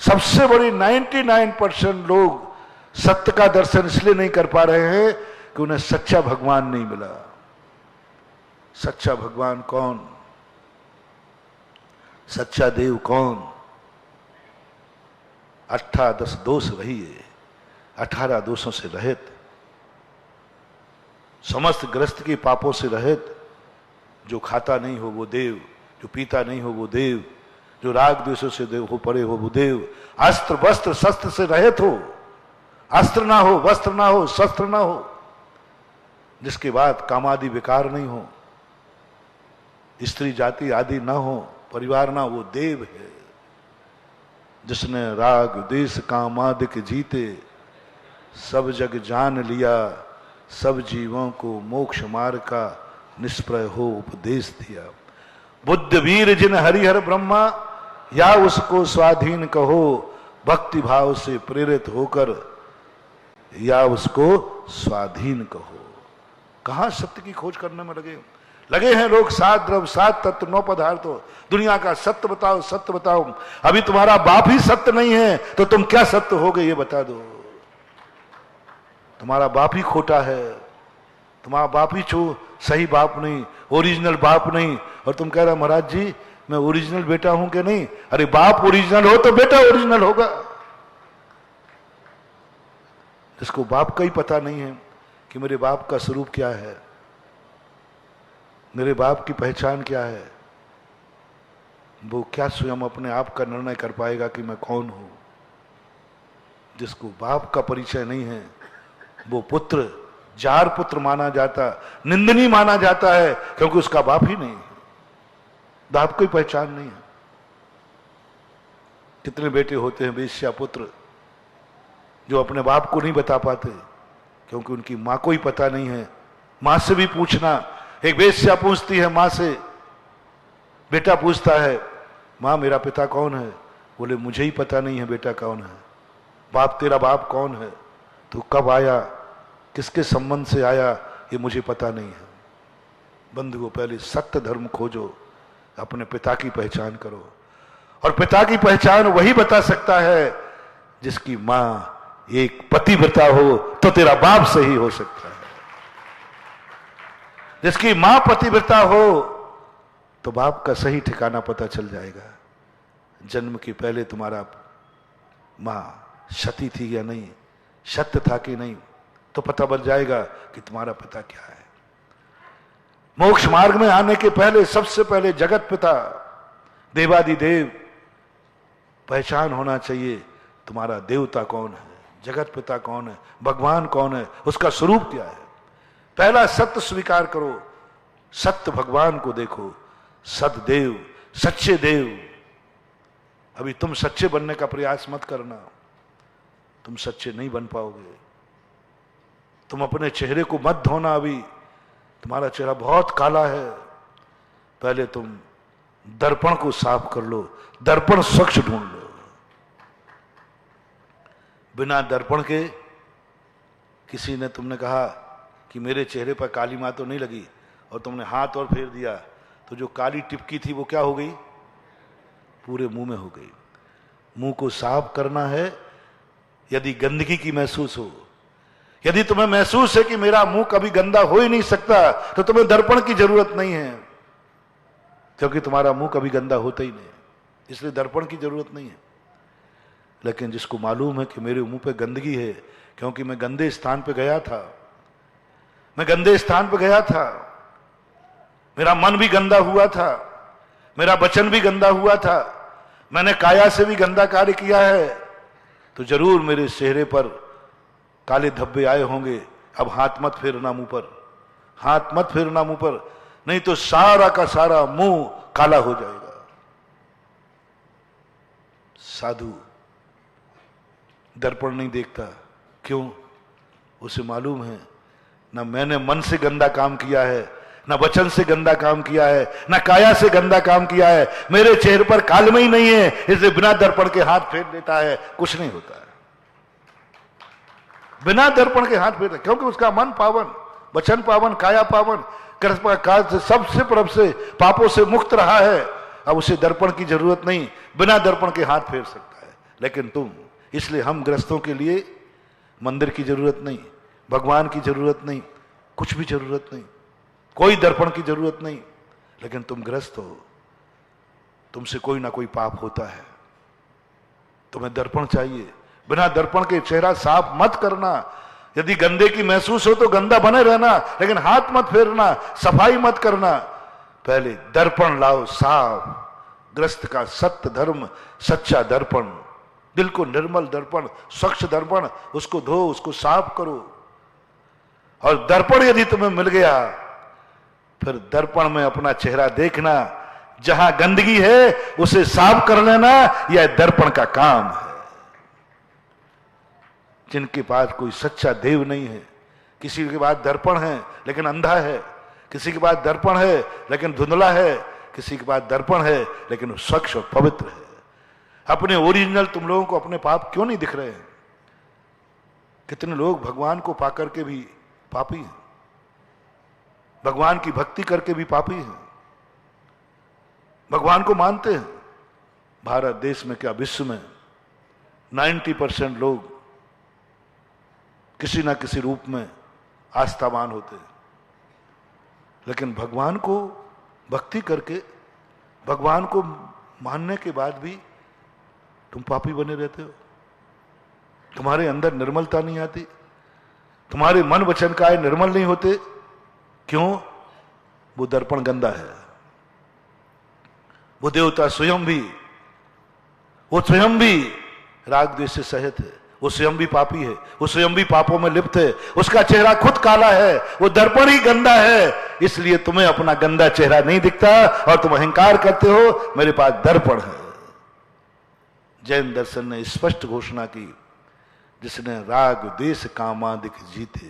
सबसे बड़ी 99% लोग सत्य का दर्शन इसलिए नहीं कर पा रहे हैं कि उन्हें सच्चा भगवान नहीं मिला। सच्चा भगवान कौन, सच्चा देव कौन? 18 दोष रहिए, 18 दोषों से रहित, समस्त ग्रस्त के पापों से रहित। जो खाता नहीं हो वो देव, जो पीता नहीं हो वो देव, जो राग द्वेषों से देव हो परे हो वो देव। अस्त्र वस्त्र शस्त्र से रहित हो, अस्त्र ना हो, वस्त्र ना हो, शस्त्र ना हो, जिसके बाद कामादि विकार नहीं हो, स्त्री जाति आदि ना हो, परिवार ना, वो देव है। जिसने राग देश कामादि के जीते, सब जग जान लिया, सब जीवों को मोक्ष मार्ग का निष्प्रय हो उपदेश दिया। बुद्ध वीर जिन हरिहर ब्रह्मा, या उसको स्वाधीन कहो, भक्ति भाव से प्रेरित होकर या उसको स्वाधीन कहो। कहां सत्य की खोज करने में लगे हैं लोग। 7 द्रव्य 7 तत्व 9 पदार्थ हो, दुनिया का सत्य बताओ, सत्य बताओ। अभी तुम्हारा बाप ही सत्य नहीं है तो तुम क्या सत्य हो गए ये बता दो। तुम्हारा बाप ही खोटा है, तुम्हारा बाप ही सही बाप नहीं, ओरिजिनल बाप नहीं। और तुम कह रहे महाराज जी मैं ओरिजिनल बेटा हूं कि नहीं? अरे बाप ओरिजिनल हो तो बेटा ओरिजिनल होगा। जिसको बाप का ही पता नहीं है कि मेरे बाप का स्वरूप क्या है, मेरे बाप की पहचान क्या है, वो क्या स्वयं अपने आप का निर्णय कर पाएगा कि मैं कौन हूं? जिसको बाप का परिचय नहीं है वो पुत्र जार पुत्र माना जाता, निंदनीय माना जाता है, क्योंकि उसका बाप ही नहीं है, बाप कोई पहचान नहीं है। कितने बेटे होते हैं वेश्या पुत्र जो अपने बाप को नहीं बता पाते क्योंकि उनकी मां को ही पता नहीं है। मां से भी पूछना, एक वेश्या पूछती है मां से, बेटा पूछता है मां मेरा पिता कौन है? बोले मुझे ही पता नहीं है बेटा कौन है। बाप तेरा बाप कौन है? तू कब आया, किसके संबंध से आया, ये मुझे पता नहीं है। बंधुओं पहले सत्य धर्म खोजो, अपने पिता की पहचान करो। और पिता की पहचान वही बता सकता है जिसकी मां एक पतिव्रता हो, तो तेरा बाप सही हो सकता है। जिसकी मां पतिव्रता हो तो बाप का सही ठिकाना पता चल जाएगा। जन्म के पहले तुम्हारा मां सती थी या नहीं, सत्य था कि नहीं, तो पता बन जाएगा कि तुम्हारा पिता क्या है। मोक्ष मार्ग में आने के पहले सबसे पहले जगत पिता देवादिदेव पहचान होना चाहिए। तुम्हारा देवता कौन है, जगत पिता कौन है, भगवान कौन है, उसका स्वरूप क्या है। पहला सत्य स्वीकार करो, सत्य भगवान को देखो, सतदेव सच्चे देव। अभी तुम सच्चे बनने का प्रयास मत करना, तुम सच्चे नहीं बन पाओगे। तुम अपने चेहरे को मत धोना, अभी तुम्हारा चेहरा बहुत काला है। पहले तुम दर्पण को साफ कर लो, दर्पण स्वच्छ ढूंढ लो। बिना दर्पण के किसी ने तुमने कहा कि मेरे चेहरे पर काली मां तो नहीं लगी, और तुमने हाथ और फेर दिया तो जो काली टिपकी थी वो क्या हो गई? पूरे मुंह में हो गई। मुंह को साफ करना है। यदि गंदगी की महसूस हो, यदि तुम्हें महसूस है कि मेरा मुंह कभी गंदा हो ही नहीं सकता, तो तुम्हें दर्पण की जरूरत नहीं है, क्योंकि तुम्हारा मुंह कभी गंदा होता ही नहीं, इसलिए दर्पण की जरूरत नहीं है। लेकिन जिसको मालूम है कि मेरे मुंह पे गंदगी है, क्योंकि मैं गंदे स्थान पे गया था, मैं गंदे स्थान पे गया था, मेरा मन भी गंदा हुआ था, मेरा वचन भी गंदा हुआ था, मैंने काया से भी गंदा कार्य किया है, तो जरूर मेरे चेहरे पर काले धब्बे आए होंगे। अब हाथ मत फेरना मुंह पर, हाथ मत फेरना मुंह पर, नहीं तो सारा का सारा मुंह काला हो जाएगा। साधु दर्पण नहीं देखता, क्यों? उसे मालूम है ना मैंने मन से गंदा काम किया है, ना वचन से गंदा काम किया है, ना काया से गंदा काम किया है। मेरे चेहरे पर कालम ही नहीं है, इसलिए बिना दर्पण के हाथ फेर देता है, कुछ नहीं होता है। बिना दर्पण के हाथ फेर, क्योंकि उसका मन पावन, वचन पावन, काया पावन, काल से सबसे परब से पापों से मुक्त रहा है। अब उसे दर्पण की जरूरत नहीं, बिना दर्पण के हाथ फेर सकता है। लेकिन तुम, इसलिए हम गृहस्थों के लिए मंदिर की जरूरत नहीं, भगवान की जरूरत नहीं, कुछ भी जरूरत नहीं, कोई दर्पण की जरूरत नहीं। लेकिन तुम गृहस्थ हो, तुमसे कोई ना कोई पाप होता है, तुम्हें दर्पण चाहिए। बिना दर्पण के चेहरा साफ मत करना। यदि गंदे की महसूस हो तो गंदा बने रहना, लेकिन हाथ मत फेरना, सफाई मत करना। पहले दर्पण लाओ साफ, ग्रस्त का सत्य धर्म, सच्चा दर्पण, दिल को निर्मल दर्पण, स्वच्छ दर्पण, उसको धो, उसको साफ करो। और दर्पण यदि तुम्हें मिल गया, फिर दर्पण में अपना चेहरा देखना, जहां गंदगी है उसे साफ कर लेना, यह दर्पण का काम है। जिनके पास कोई सच्चा देव नहीं है, किसी के पास दर्पण है लेकिन अंधा है, किसी के पास दर्पण है लेकिन धुंधला है, किसी के पास दर्पण है लेकिन वो स्वच्छ और पवित्र है। अपने ओरिजिनल तुम लोगों को अपने पाप क्यों नहीं दिख रहे हैं? कितने लोग भगवान को पाकर के भी पापी हैं, भगवान की भक्ति करके भी पापी हैं, भगवान को मानते हैं। भारत देश में क्या विश्व में 90% लोग किसी ना किसी रूप में आस्थावान होते हैं, लेकिन भगवान को भक्ति करके, भगवान को मानने के बाद भी तुम पापी बने रहते हो। तुम्हारे अंदर निर्मलता नहीं आती, तुम्हारे मन वचन काया निर्मल नहीं होते। क्यों? वो दर्पण गंदा है। वो देवता स्वयं भी राग द्वेष से सहित है, वो स्वयं भी पापी है, वो स्वयं भी पापों में लिप्त है, उसका चेहरा खुद काला है, वो दर्पण ही गंदा है। इसलिए तुम्हें अपना गंदा चेहरा नहीं दिखता और तुम अहंकार करते हो मेरे पास दर्पण है। जैन दर्शन ने स्पष्ट घोषणा की, जिसने राग द्वेष कामादिक जीते।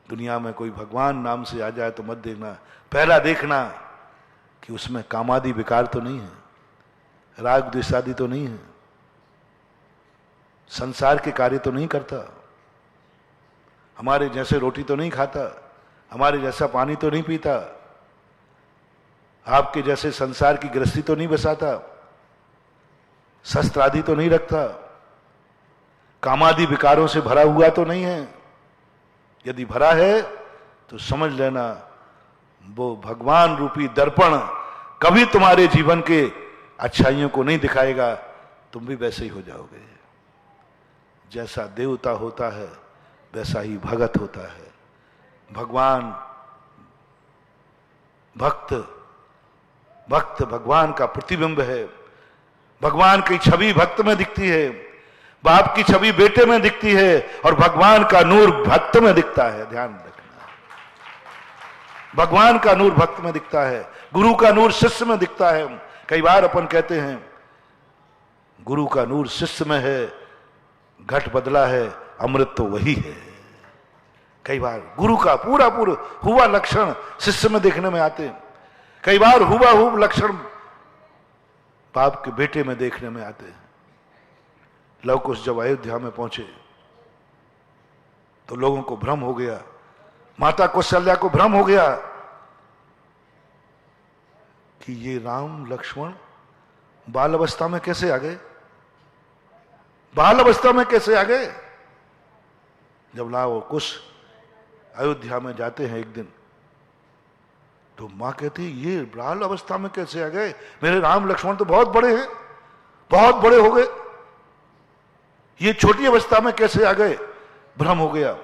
दुनिया में कोई भगवान नाम से आ जाए तो मत देखना, पहला देखना कि उसमें कामादि विकार तो नहीं है, राग द्वेषादि तो नहीं है, संसार के कार्य तो नहीं करता, हमारे जैसे रोटी तो नहीं खाता, हमारे जैसा पानी तो नहीं पीता, आपके जैसे संसार की गृहस्थी तो नहीं बसाता, शस्त्र आदि तो नहीं रखता, कामादि विकारों से भरा हुआ तो नहीं है। यदि भरा है तो समझ लेना वो भगवान रूपी दर्पण कभी तुम्हारे जीवन के अच्छाइयों को नहीं दिखाएगा, तुम भी वैसे ही हो जाओगे। जैसा देवता होता है वैसा ही भगत होता है। भगवान भक्त भगवान का प्रतिबिंब है। भगवान की छवि भक्त में दिखती है, बाप की छवि बेटे में दिखती है, और भगवान का नूर भक्त में दिखता है। ध्यान रखना, भगवान का नूर भक्त में दिखता है, गुरु का नूर शिष्य में दिखता है। कई बार अपन कहते हैं गुरु का नूर शिष्य में है, घट बदला है, अमृत तो वही है। कई बार गुरु का पूरा हुआ लक्षण शिष्य में देखने में आते हैं, कई बार हुआ लक्षण बाप के बेटे में देखने में आते हैं। लव कुश जब अयोध्या में पहुंचे तो लोगों को भ्रम हो गया, माता कौशल्या को भ्रम हो गया कि ये राम लक्ष्मण बाल अवस्था में कैसे आ गए, बाल अवस्था में कैसे आ गए। जब लव कुश अयोध्या में जाते हैं एक दिन, तो मां कहती ये बाल अवस्था में कैसे आ गए, मेरे राम लक्ष्मण तो बहुत बड़े हैं, बहुत बड़े हो गए, ये छोटी अवस्था में कैसे आ गए। भ्रम हो गया,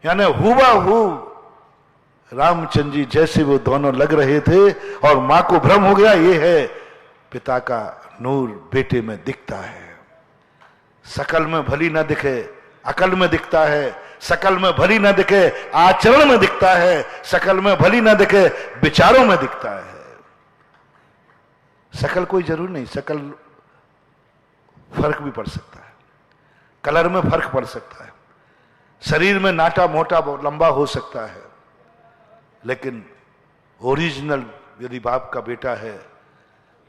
यानी हुबहू रामचंद्र जी जैसे वो दोनों लग रहे थे, और मां को भ्रम हो गया ये है पिता का नूर बेटे में दिखता है। शकल में भली ना दिखे अकल में दिखता है, शकल में भली ना दिखे आचरण में दिखता है, शकल में भली ना दिखे विचारों में दिखता है। शकल कोई जरूर नहीं, शकल फर्क भी पड़ सकता है, कलर में फर्क पड़ सकता है, शरीर में नाटा मोटा लंबा हो सकता है, लेकिन ओरिजिनल यदि बाप का बेटा है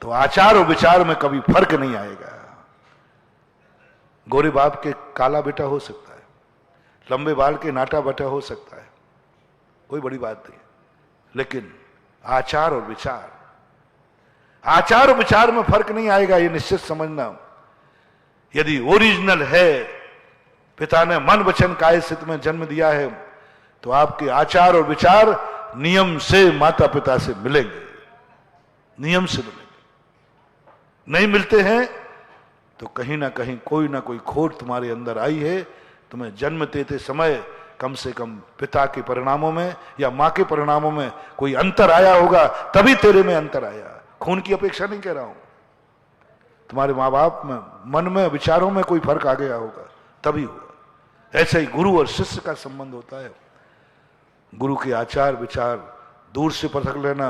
तो आचार और विचार में कभी फर्क नहीं आएगा। गोरे बाप के काला बेटा हो सकता है, लंबे बाल के नाटा बेटा हो सकता है, कोई बड़ी बात नहीं, लेकिन आचार और विचार में फर्क नहीं आएगा, ये निश्चित समझना। यदि ओरिजिनल है, पिता ने मन वचन काय स्थित में जन्म दिया है, तो आपके आचार और विचार नियम से माता पिता से मिलेंगे, नियम से मिलेंगे। नहीं मिलते हैं तो कहीं ना कहीं कोई ना कोई खोट तुम्हारे अंदर आई है। तुम्हें जन्म देते समय कम से कम पिता के परिणामों में या मां के परिणामों में कोई अंतर आया होगा, तभी तेरे में अंतर आया। खून की अपेक्षा नहीं कह रहा हूं, तुम्हारे मां बाप में मन में विचारों में कोई फर्क आ गया होगा, तभी हुआ। ऐसे ही गुरु और शिष्य का संबंध होता है। गुरु के आचार विचार दूर से परख लेना,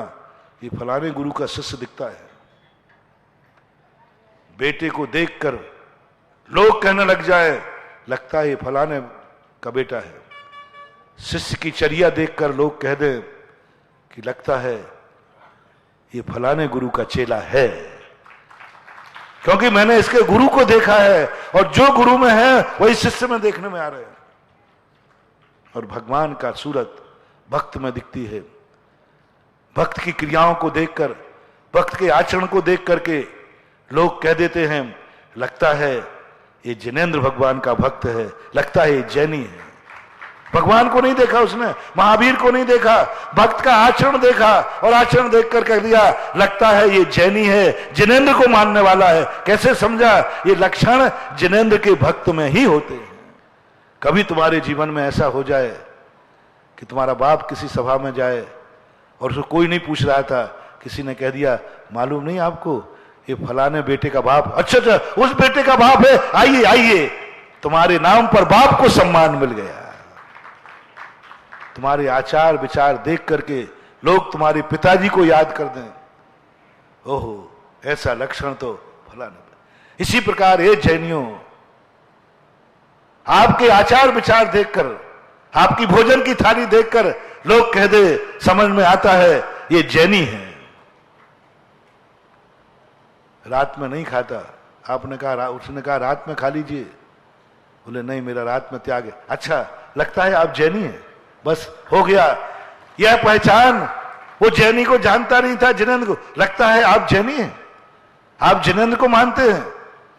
ये फलाने गुरु का शिष्य दिखता है। बेटे को देखकर लोग कहने लग जाए, लगता है ये फलाने का बेटा है। शिष्य की चर्या देखकर लोग कह दें कि लगता है ये फलाने गुरु का चेला है, क्योंकि मैंने इसके गुरु को देखा है और जो गुरु में है वही शिष्य में देखने में आ रहे हैं। और भगवान का सूरत भक्त में दिखती है। भक्त की क्रियाओं को देखकर, भक्त के आचरण को देख करके लोग कह देते हैं, लगता है ये जिनेंद्र भगवान का भक्त है, लगता है ये जैनी है। भगवान को नहीं देखा उसने, महावीर को नहीं देखा, भक्त का आचरण देखा और आचरण देखकर कह दिया लगता है ये जैनी है, जिनेंद्र को मानने वाला है। कैसे समझा? ये लक्षण जिनेंद्र के भक्त में ही होते हैं। कभी तुम्हारे जीवन में ऐसा हो जाए कि तुम्हारा बाप किसी सभा में जाए और उसको कोई नहीं पूछ रहा था, किसी ने कह दिया मालूम नहीं आपको ये फलाने बेटे का बाप, अच्छा अच्छा उस बेटे का बाप है, आइए आइए। तुम्हारे नाम पर बाप को सम्मान मिल गया। तुम्हारे आचार विचार देख करके लोग तुम्हारे पिताजी को याद कर दें, ओहो ऐसा लक्षण तो फलाने। इसी प्रकार ये जैनियों, आपके आचार विचार देखकर, आपकी भोजन की थाली देखकर लोग कह दे, समझ में आता है ये जैनी है। रात में नहीं खाता, आपने कहा, उसने कहा रात में खा लीजिए, बोले नहीं मेरा रात में त्याग है। अच्छा लगता है आप जैनी हैं, बस हो गया। यह पहचान, वो जैनी को जानता नहीं था, जिनेंद्र को। लगता है आप जैनी हैं, आप जिनेंद्र को मानते हैं,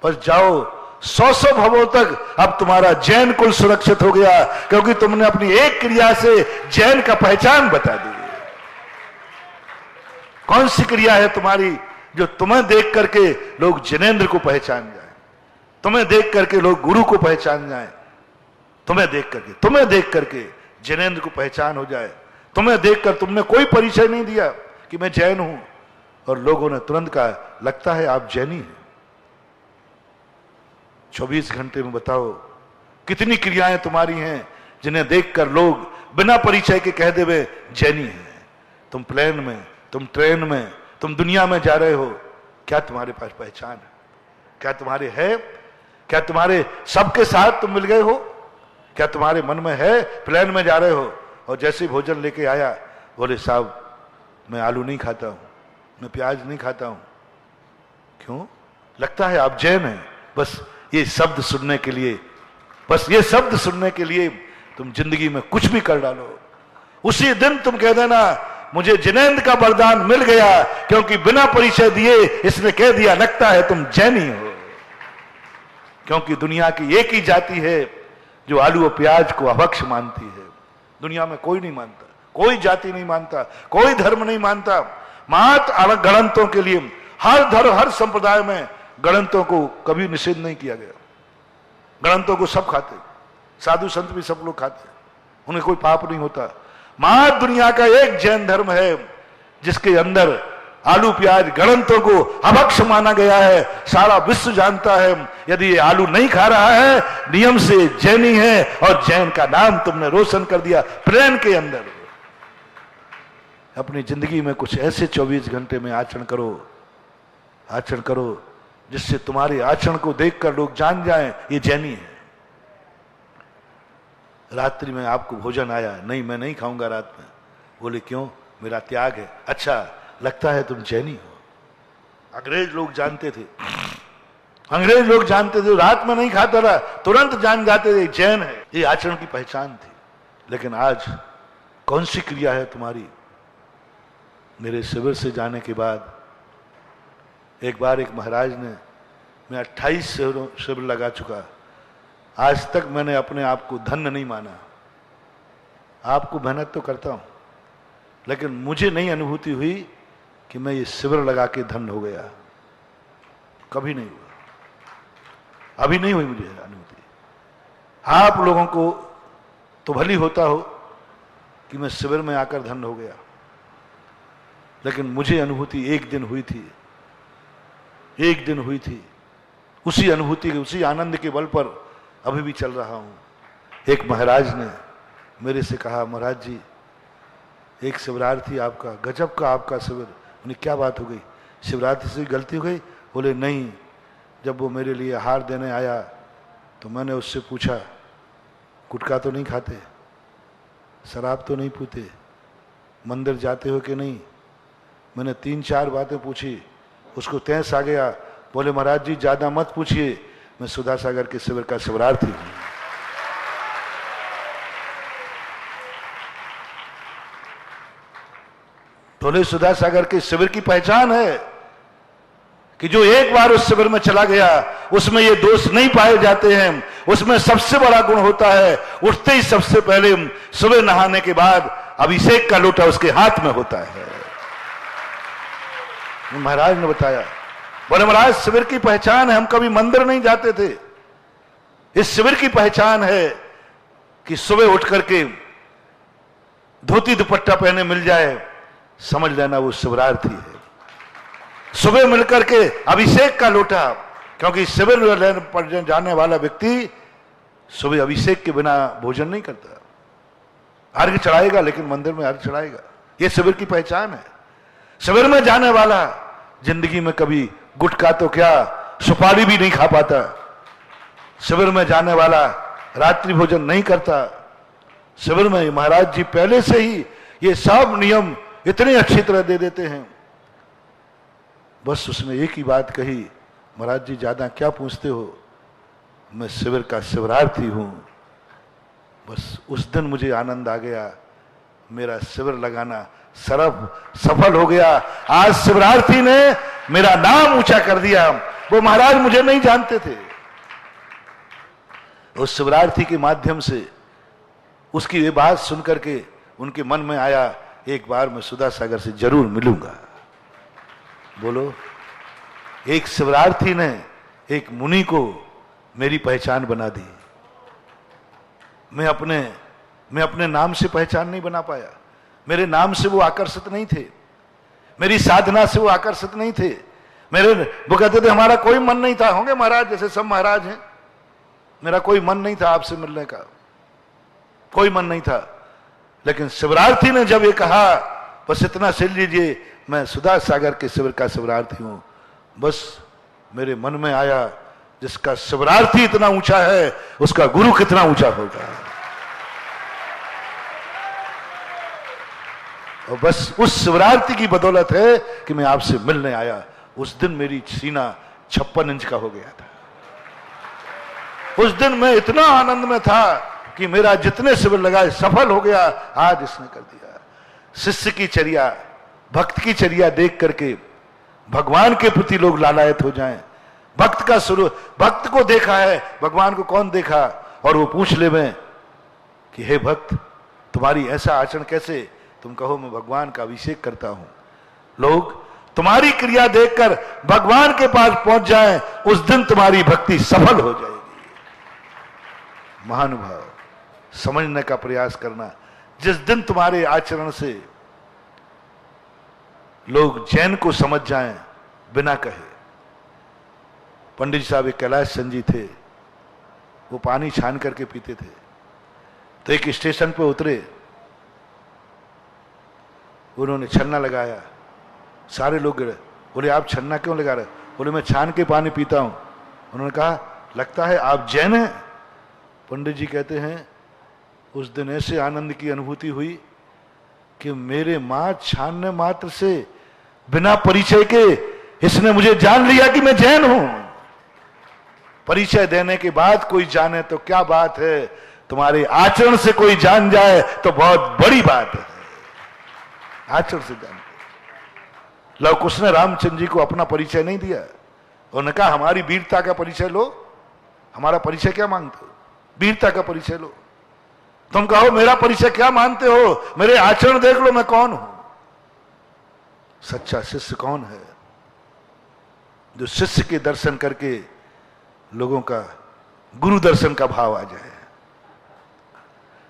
बस जाओ 100 भवों तक अब तुम्हारा जैन कुल सुरक्षित हो गया, क्योंकि तुमने अपनी एक क्रिया से जैन का पहचान बता दी। कौन सी क्रिया है तुम्हारी जो तुम्हें देख करके लोग जिनेंद्र को पहचान जाए, तुम्हें देख करके लोग गुरु को पहचान जाए, तुम्हें देख करके जिनेंद्र को पहचान हो जाए, तुम्हें देखकर तुमने कोई परिचय नहीं दिया कि मैं जैन हूं और लोगों ने तुरंत कहा लगता है आप जैनी हैं। 24 घंटे में बताओ कितनी क्रियाएं तुम्हारी हैं जिन्हें देखकर लोग बिना परिचय के कह देवे जैनी हैं। तुम प्लेन में, तुम ट्रेन में, तुम दुनिया में जा रहे हो, क्या तुम्हारे पास पहचान है? क्या तुम्हारे है? क्या तुम्हारे सबके साथ तुम मिल गए हो? क्या तुम्हारे मन में है? प्लेन में जा रहे हो और जैसे भोजन लेके आया, बोले साहब मैं आलू नहीं खाता हूं, मैं प्याज नहीं खाता हूं। क्यों? लगता है आप जैन हैं। बस ये शब्द सुनने के लिए, बस ये शब्द सुनने के लिए तुम जिंदगी में कुछ भी कर डालो। उसी दिन तुम कह देना मुझे जिनेंद्र का वरदान मिल गया, क्योंकि बिना परिचय दिए इसने कह दिया लगता है तुम जैनी हो। क्योंकि दुनिया की एक ही जाति है जो आलू और प्याज को अभक्ष मानती है। दुनिया में कोई नहीं मानता, कोई जाति नहीं मानता, कोई धर्म नहीं मानता। मात्र अलग गणंतों के लिए हर धर्म, हर संप्रदाय में गणंतों को कभी निषेध नहीं किया गया। गणंतों को सब खाते, साधु संत भी सब लोग खाते, उन्हें कोई पाप नहीं होता। मात्र दुनिया का एक जैन धर्म है जिसके अंदर आलू प्याज गणंतों को अभक्ष माना गया है। सारा विश्व जानता है यदि ये आलू नहीं खा रहा है, नियम से जैनी है, और जैन का नाम तुमने रोशन कर दिया प्लेन के अंदर। अपनी जिंदगी में कुछ ऐसे 24 घंटे में आचरण करो जिससे तुम्हारे आचरण को देखकर लोग जान जाएं ये जैनी है। रात्रि में आपको भोजन आया, नहीं मैं नहीं खाऊंगा रात में, बोले क्यों? मेरा त्याग है। अच्छा, लगता है तुम जैनी हो। अंग्रेज लोग जानते थे, अंग्रेज लोग जानते थे, रात में नहीं खाता था, तुरंत जान जाते थे जैन है। ये आचरण की पहचान थी। लेकिन आज कौन सी क्रिया है तुम्हारी? मेरे शिविर से जाने के बाद एक बार एक महाराज ने, मैं 28 शिविर लगा चुका, आज तक मैंने अपने आप को धन्य नहीं माना। आपको मेहनत तो करता हूं, लेकिन मुझे नहीं अनुभूति हुई कि मैं ये शिविर लगा के धन्य हो गया। कभी नहीं हुआ, अभी नहीं हुई मुझे अनुभूति। आप लोगों को तो भली होता हो कि मैं शिविर में आकर धन्य हो गया, लेकिन मुझे अनुभूति एक दिन हुई थी, एक दिन हुई थी। उसी अनुभूति के, उसी आनंद के बल पर अभी भी चल रहा हूं। एक महाराज ने मेरे से कहा, महाराज जी एक शिवरार्थी आपका, गजब का आपका शिविर। उन्हें क्या बात हो गई? शिवरार्थी से गलती हो गई? बोले नहीं, जब वो मेरे लिए हार देने आया तो मैंने उससे पूछा, गुटखा तो नहीं खाते, शराब तो नहीं पीते, मंदिर जाते हो कि नहीं? मैंने 3-4 बातें पूछी, उसको तैस आ गया। बोले महाराज जी ज्यादा मत पूछिए, मैं सुधा सागर के शिविर का शिवरार्थी हूं। बोले सुधा सागर के शिविर की पहचान है कि जो एक बार उस शिविर में चला गया, उसमें ये दोष नहीं पाए जाते हैं। उसमें सबसे बड़ा गुण होता है, उठते ही सबसे पहले सुबह नहाने के बाद अभिषेक का लोटा उसके हाथ में होता है। महाराज ने बताया, बोले महाराज शिविर की पहचान है, हम कभी मंदिर नहीं जाते थे। इस शिविर की पहचान है कि सुबह उठ करके धोती दुपट्टा पहने मिल जाए, समझ लेना वो शिवरार्थी है। सुबह मिलकर के अभिषेक का लोटा, क्योंकि शिविर पर जाने वाला व्यक्ति सुबह अभिषेक के बिना भोजन नहीं करता। अर्घ चढ़ाएगा, लेकिन मंदिर में अर्घ चढ़ाएगा। ये शिविर की पहचान है। शिविर में जाने वाला जिंदगी में कभी गुटखा तो क्या, सुपारी भी नहीं खा पाता। शिविर में जाने वाला रात्रि भोजन नहीं करता। शिविर में महाराज जी पहले से ही ये सब नियम इतने अच्छी तरह दे देते हैं। बस उसने एक ही बात कही, महाराज जी ज्यादा क्या पूछते हो, मैं शिविर का शिवरार्थी हूं। बस उस दिन मुझे आनंद आ गया, मेरा शिविर लगाना सफल हो गया। आज शिवरार्थी ने मेरा नाम ऊंचा कर दिया। वो महाराज मुझे नहीं जानते थे, उस शिवरार्थी के माध्यम से उसकी ये बात सुनकर के उनके मन में आया, एक बार मैं सुधा सागर से जरूर मिलूंगा। बोलो, एक शिवरार्थी ने एक मुनि को मेरी पहचान बना दी। मैं अपने नाम से पहचान नहीं बना पाया। मेरे नाम से वो आकर्षित नहीं थे, मेरी साधना से वो आकर्षित नहीं थे। वो कहते थे हमारा कोई मन नहीं था, होंगे महाराज जैसे सब महाराज हैं, मेरा कोई मन नहीं था आपसे मिलने का, कोई मन नहीं था। लेकिन शिवरार्थी ने जब ये कहा, बस इतना सुन लीजिए, मैं सुधा सागर के शिविर का शिवरार्थी हूं, बस मेरे मन में आया, जिसका शिवरार्थी इतना ऊंचा है उसका गुरु कितना ऊंचा होगा। और बस उस शिवरार्थी की बदौलत है कि मैं आपसे मिलने आया। उस दिन मेरी सीना 56 इंच का हो गया था। उस दिन मैं इतना आनंद में था कि मेरा जितने शिविर लगाए सफल हो गया। आज इसने कर दिया। शिष्य की चर्या, भक्त की चर्या देख करके भगवान के प्रति लोग लालायत हो जाएं। भक्त का स्वरूप, भक्त को देखा है, भगवान को कौन देखा, और वो पूछ ले में कि हे भक्त तुम्हारी ऐसा आचरण कैसे, तुम कहो मैं भगवान का अभिषेक करता हूं। लोग तुम्हारी क्रिया देखकर भगवान के पास पहुंच जाएं, उस दिन तुम्हारी भक्ति सफल हो जाएगी। महानुभाव, समझने का प्रयास करना। जिस दिन तुम्हारे आचरण से लोग जैन को समझ जाएं बिना कहे। पंडित जी साहब एक कैलाश संजी थे, वो पानी छान करके पीते थे। तो एक स्टेशन पे उतरे, उन्होंने छन्ना लगाया, सारे लोग गिरे। बोले आप छन्ना क्यों लगा रहे? बोले मैं छान के पानी पीता हूं। उन्होंने कहा लगता है आप जैन हैं। पंडित जी कहते हैं उस दिन ऐसे आनंद की अनुभूति हुई कि मेरे मां छानने मात्र से बिना परिचय के इसने मुझे जान लिया कि मैं जैन हूं। परिचय देने के बाद कोई जाने तो क्या बात है, तुम्हारे आचरण से कोई जान जाए तो बहुत बड़ी बात है। आचरण से जान। लव कुश ने रामचंद्र जी को अपना परिचय नहीं दिया। उन्होंने कहा हमारी वीरता का परिचय लो। हमारा परिचय क्या मांगते हो? वीरता का परिचय लो। तुम कहो मेरा परिचय क्या मानते हो, मेरे आचरण देख लो मैं कौन हूं। सच्चा शिष्य कौन है? जो शिष्य के दर्शन करके लोगों का गुरु दर्शन का भाव आ जाए।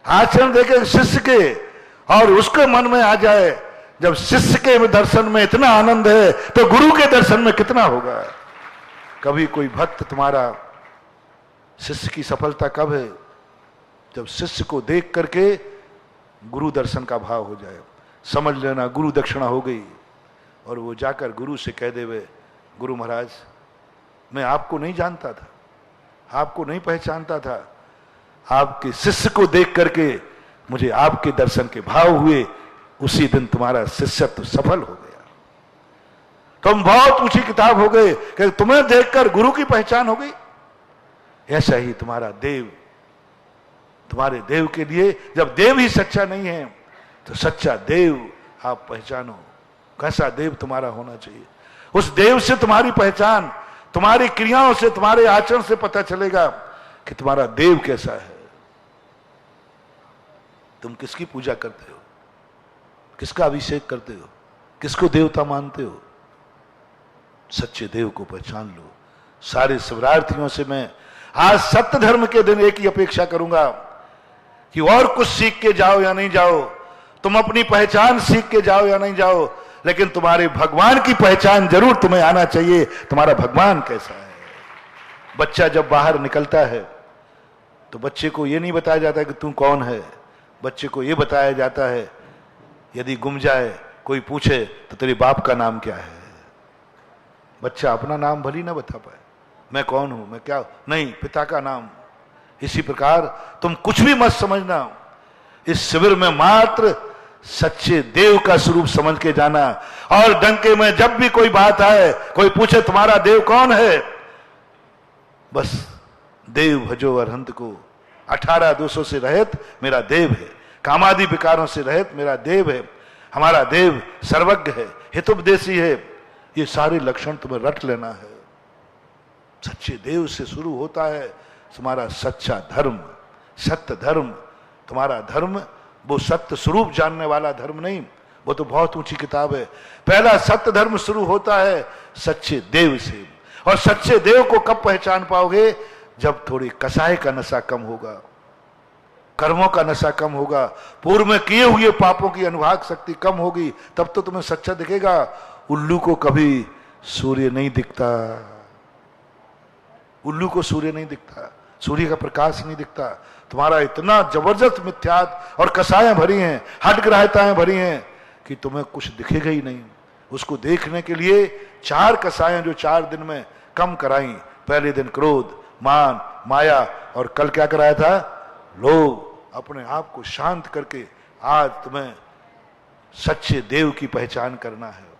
आचरण देखे शिष्य के और उसके मन में आ जाए, जब शिष्य के दर्शन में इतना आनंद है तो गुरु के दर्शन में कितना होगा। कभी कोई भक्त तुम्हारा, शिष्य की सफलता कब है? जब शिष्य को देख करके गुरु दर्शन का भाव हो जाए। समझ लेना गुरु दक्षिणा हो गई। और वो जाकर गुरु से कह देवे, गुरु महाराज मैं आपको नहीं जानता था, आपको नहीं पहचानता था, आपके शिष्य को देख करके मुझे आपके दर्शन के भाव हुए, उसी दिन तुम्हारा शिष्यत्व सफल हो गया। तुम बहुत ऊंची किताब हो गए कि तुम्हें देखकर गुरु की पहचान हो गई। ऐसा ही तुम्हारा देव, तुम्हारे देव के लिए जब देव ही सच्चा नहीं है तो सच्चा देव आप पहचानो। कैसा देव तुम्हारा होना चाहिए, उस देव से तुम्हारी पहचान, तुम्हारी क्रियाओं से, तुम्हारे आचरण से पता चलेगा कि तुम्हारा देव कैसा है। तुम किसकी पूजा करते हो, किसका अभिषेक करते हो, किसको देवता मानते हो? सच्चे देव को पहचान लो। सारे शिवरार्थियों से मैं आज सत्य धर्म के दिन एक ही अपेक्षा करूंगा कि और कुछ सीख के जाओ या नहीं जाओ, तुम अपनी पहचान सीख के जाओ या नहीं जाओ, लेकिन तुम्हारे भगवान की पहचान जरूर तुम्हें आना चाहिए। तुम्हारा भगवान कैसा है? बच्चा जब बाहर निकलता है तो बच्चे को यह नहीं बताया जाता कि तू कौन है। बच्चे को यह बताया जाता है, यदि गुम जाए कोई पूछे तो तेरे बाप का नाम क्या है। बच्चा अपना नाम भली ना बता पाए, मैं कौन हूं, मैं क्या, नहीं, पिता का नाम। इसी प्रकार तुम कुछ भी मत समझना, इस शिविर में मात्र सच्चे देव का स्वरूप समझ के जाना। और डंके में जब भी कोई बात आए, कोई पूछे तुम्हारा देव कौन है, बस देव भजो अरहंत को, 18 दोषों से रहित मेरा देव है, कामादि विकारों से रहित मेरा देव है, हमारा देव सर्वज्ञ है, हितोपदेशी है। ये सारे लक्षण तुम्हें रट लेना है। सच्चे देव से शुरू होता है तुम्हारा सच्चा धर्म, सत्य धर्म। तुम्हारा धर्म वो सत्य स्वरूप जानने वाला धर्म नहीं, वो तो बहुत ऊंची किताब है। पहला सत्य धर्म शुरू होता है सच्चे देव से। और सच्चे देव को कब पहचान पाओगे? जब थोड़ी कसाई का नशा कम होगा, कर्मों का नशा कम होगा, पूर्व में किए हुए पापों की अनुभाग शक्ति कम होगी, तब तो तुम्हें सच्चा दिखेगा। उल्लू को कभी सूर्य नहीं दिखता, उल्लू को सूर्य नहीं दिखता, सूर्य का प्रकाश नहीं दिखता। तुम्हारा इतना जबरदस्त मिथ्यात और कसाएं भरी हैं, हठग्राह्यताएं भरी हैं कि तुम्हें कुछ दिखेगा ही नहीं। उसको देखने के लिए 4 कसाएं जो 4 दिन में कम कराई। पहले दिन क्रोध, मान, माया, और कल क्या कराया था? लोभ। अपने आप को शांत करके आज तुम्हें सच्चे देव की पहचान करना है।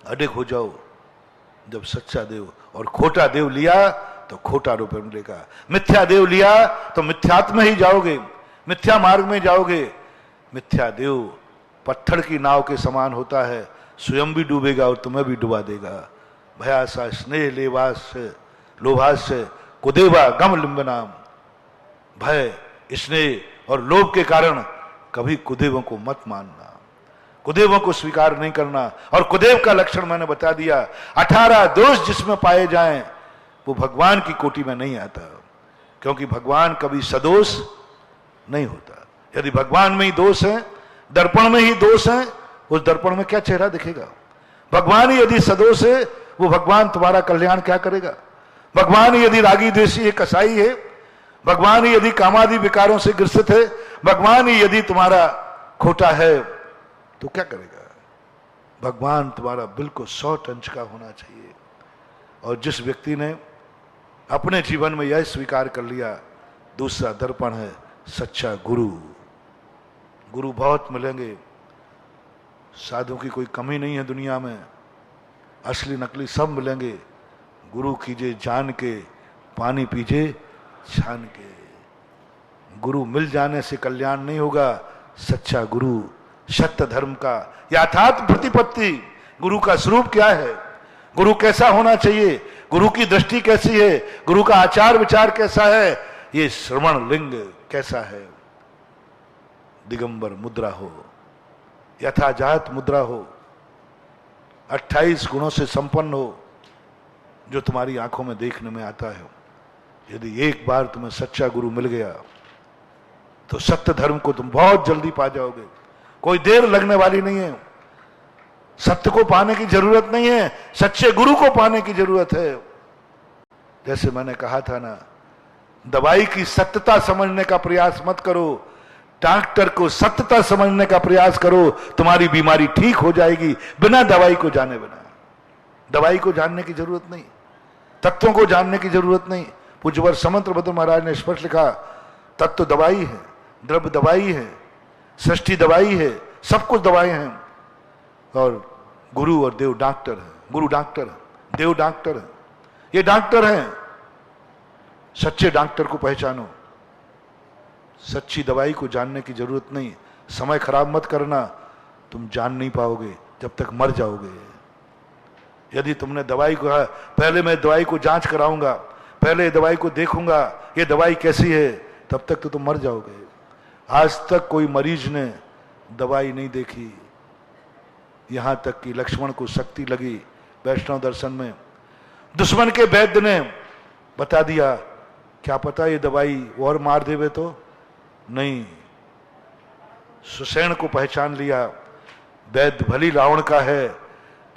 अडिग हो जाओ जब सच्चा देव, और खोटा देव लिया तो खोटा रूप मिलेगा। मिथ्या देव लिया तो मिथ्यात्म ही जाओगे, मिथ्या मार्ग में जाओगे। मिथ्या देव पत्थर की नाव के समान होता है, स्वयं भी डूबेगा और तुम्हें भी डुबा देगा। भयासा स्नेह लेवास्य लोभास्य कुदेवा गम लिंबनाम। भय, स्नेह और लोभ के कारण कभी कुदेवों को मत मानना, कुदेवों को स्वीकार नहीं करना। और कुदेव का लक्षण मैंने बता दिया, 18 दोष जिसमें पाए जाएं वो भगवान की कोटि में नहीं आता, क्योंकि भगवान कभी सदोष नहीं होता। यदि भगवान में ही दोष है, दर्पण में ही दोष है, उस दर्पण में क्या चेहरा दिखेगा? भगवान ही यदि सदोष है, वो भगवान तुम्हारा कल्याण क्या करेगा? भगवान ही यदि रागी द्वेषी है, कसाई है, भगवान ही यदि कामादि विकारों से ग्रसित है, भगवान ही यदि तुम्हारा खोटा है तो क्या करेगा? भगवान तुम्हारा बिल्कुल 100 अंश का होना चाहिए। और जिस व्यक्ति ने अपने जीवन में यह स्वीकार कर लिया, दूसरा दर्पण है सच्चा गुरु। गुरु बहुत मिलेंगे, साधु की कोई कमी नहीं है दुनिया में, असली नकली सब मिलेंगे। गुरु कीजिए जान के, पानी पीजिए छान के। गुरु मिल जाने से कल्याण नहीं होगा, सच्चा गुरु, सत्य धर्म का यथार्थ प्रतिपत्ति, गुरु का स्वरूप क्या है, गुरु कैसा होना चाहिए, गुरु की दृष्टि कैसी है, गुरु का आचार विचार कैसा है, ये श्रवण लिंग कैसा है। दिगंबर मुद्रा हो, यथाजात मुद्रा हो, 28 गुणों से संपन्न हो, जो तुम्हारी आंखों में देखने में आता है। यदि एक बार तुम्हें सच्चा गुरु मिल गया तो सत्य धर्म को तुम बहुत जल्दी पा जाओगे, कोई देर लगने वाली नहीं है। सत्य को पाने की जरूरत नहीं है, सच्चे गुरु को पाने की जरूरत है। जैसे मैंने कहा था ना, दवाई की सत्यता समझने का प्रयास मत करो, डॉक्टर को सत्यता समझने का प्रयास करो, तुम्हारी बीमारी ठीक हो जाएगी बिना दवाई को जाने बिना। दवाई को जानने की जरूरत नहीं, तत्वों को जानने की जरूरत नहीं। पूज्यवर समंत भद्र महाराज ने स्पष्ट लिखा, तत्व दवाई है, द्रव्य दवाई है, सृष्टि दवाई है, सब कुछ दवाएं हैं। और गुरु और देव डॉक्टर है, गुरु डॉक्टर है, देव डॉक्टर है, ये डॉक्टर हैं। सच्चे डॉक्टर को पहचानो, सच्ची दवाई को जानने की जरूरत नहीं। समय खराब मत करना, तुम जान नहीं पाओगे जब तक मर जाओगे। यदि तुमने दवाई को कहा पहले मैं दवाई को जांच कराऊंगा, पहले दवाई को देखूंगा ये दवाई कैसी है, तब तक तो तुम मर जाओगे। आज तक कोई मरीज ने दवाई नहीं देखी, यहां तक कि लक्ष्मण को शक्ति लगी वैष्णव दर्शन में, दुश्मन के वैद्य ने बता दिया, क्या पता ये दवाई और मार देवे तो नहीं। सुसेन को पहचान लिया, वैद्य भली रावण का है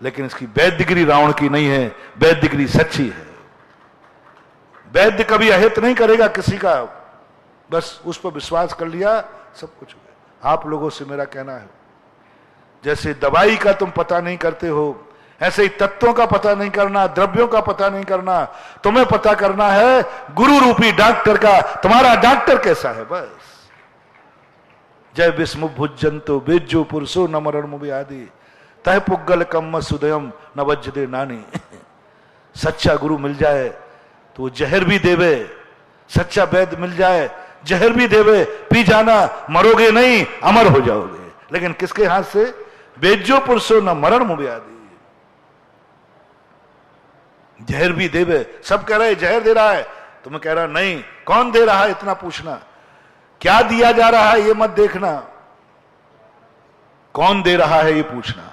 लेकिन इसकी वैद्यगिरी रावण की नहीं है, वैद्यगिरी सच्ची है। वैद्य कभी अहित नहीं करेगा किसी का, बस उस पर विश्वास कर लिया सब कुछ हो गया। आप लोगों से मेरा कहना है, जैसे दवाई का तुम पता नहीं करते हो, ऐसे ही तत्वों का पता नहीं करना, द्रव्यों का पता नहीं करना, तुम्हें पता करना है गुरु रूपी डॉक्टर का, तुम्हारा डॉक्टर कैसा है। बस जय विस्मु भुजंतो बेजो पुरुषो न मरण मुबि आदि तह पुग्गल कम्म सुदयम न वज्जदे नानी। सच्चा गुरु मिल जाए तो वो जहर भी देवे, सच्चा वैद्य मिल जाए जहर भी देवे, पी जाना, मरोगे नहीं, अमर हो जाओगे। लेकिन किसके हाथ से? बेजो पुरुषो न मरण मुबि आदि। जहर भी देवे, सब कह रहे जहर दे रहा है, तुम्हें कह रहा नहीं, कौन दे रहा है इतना पूछना, क्या दिया जा रहा है ये मत देखना, कौन दे रहा है ये पूछना।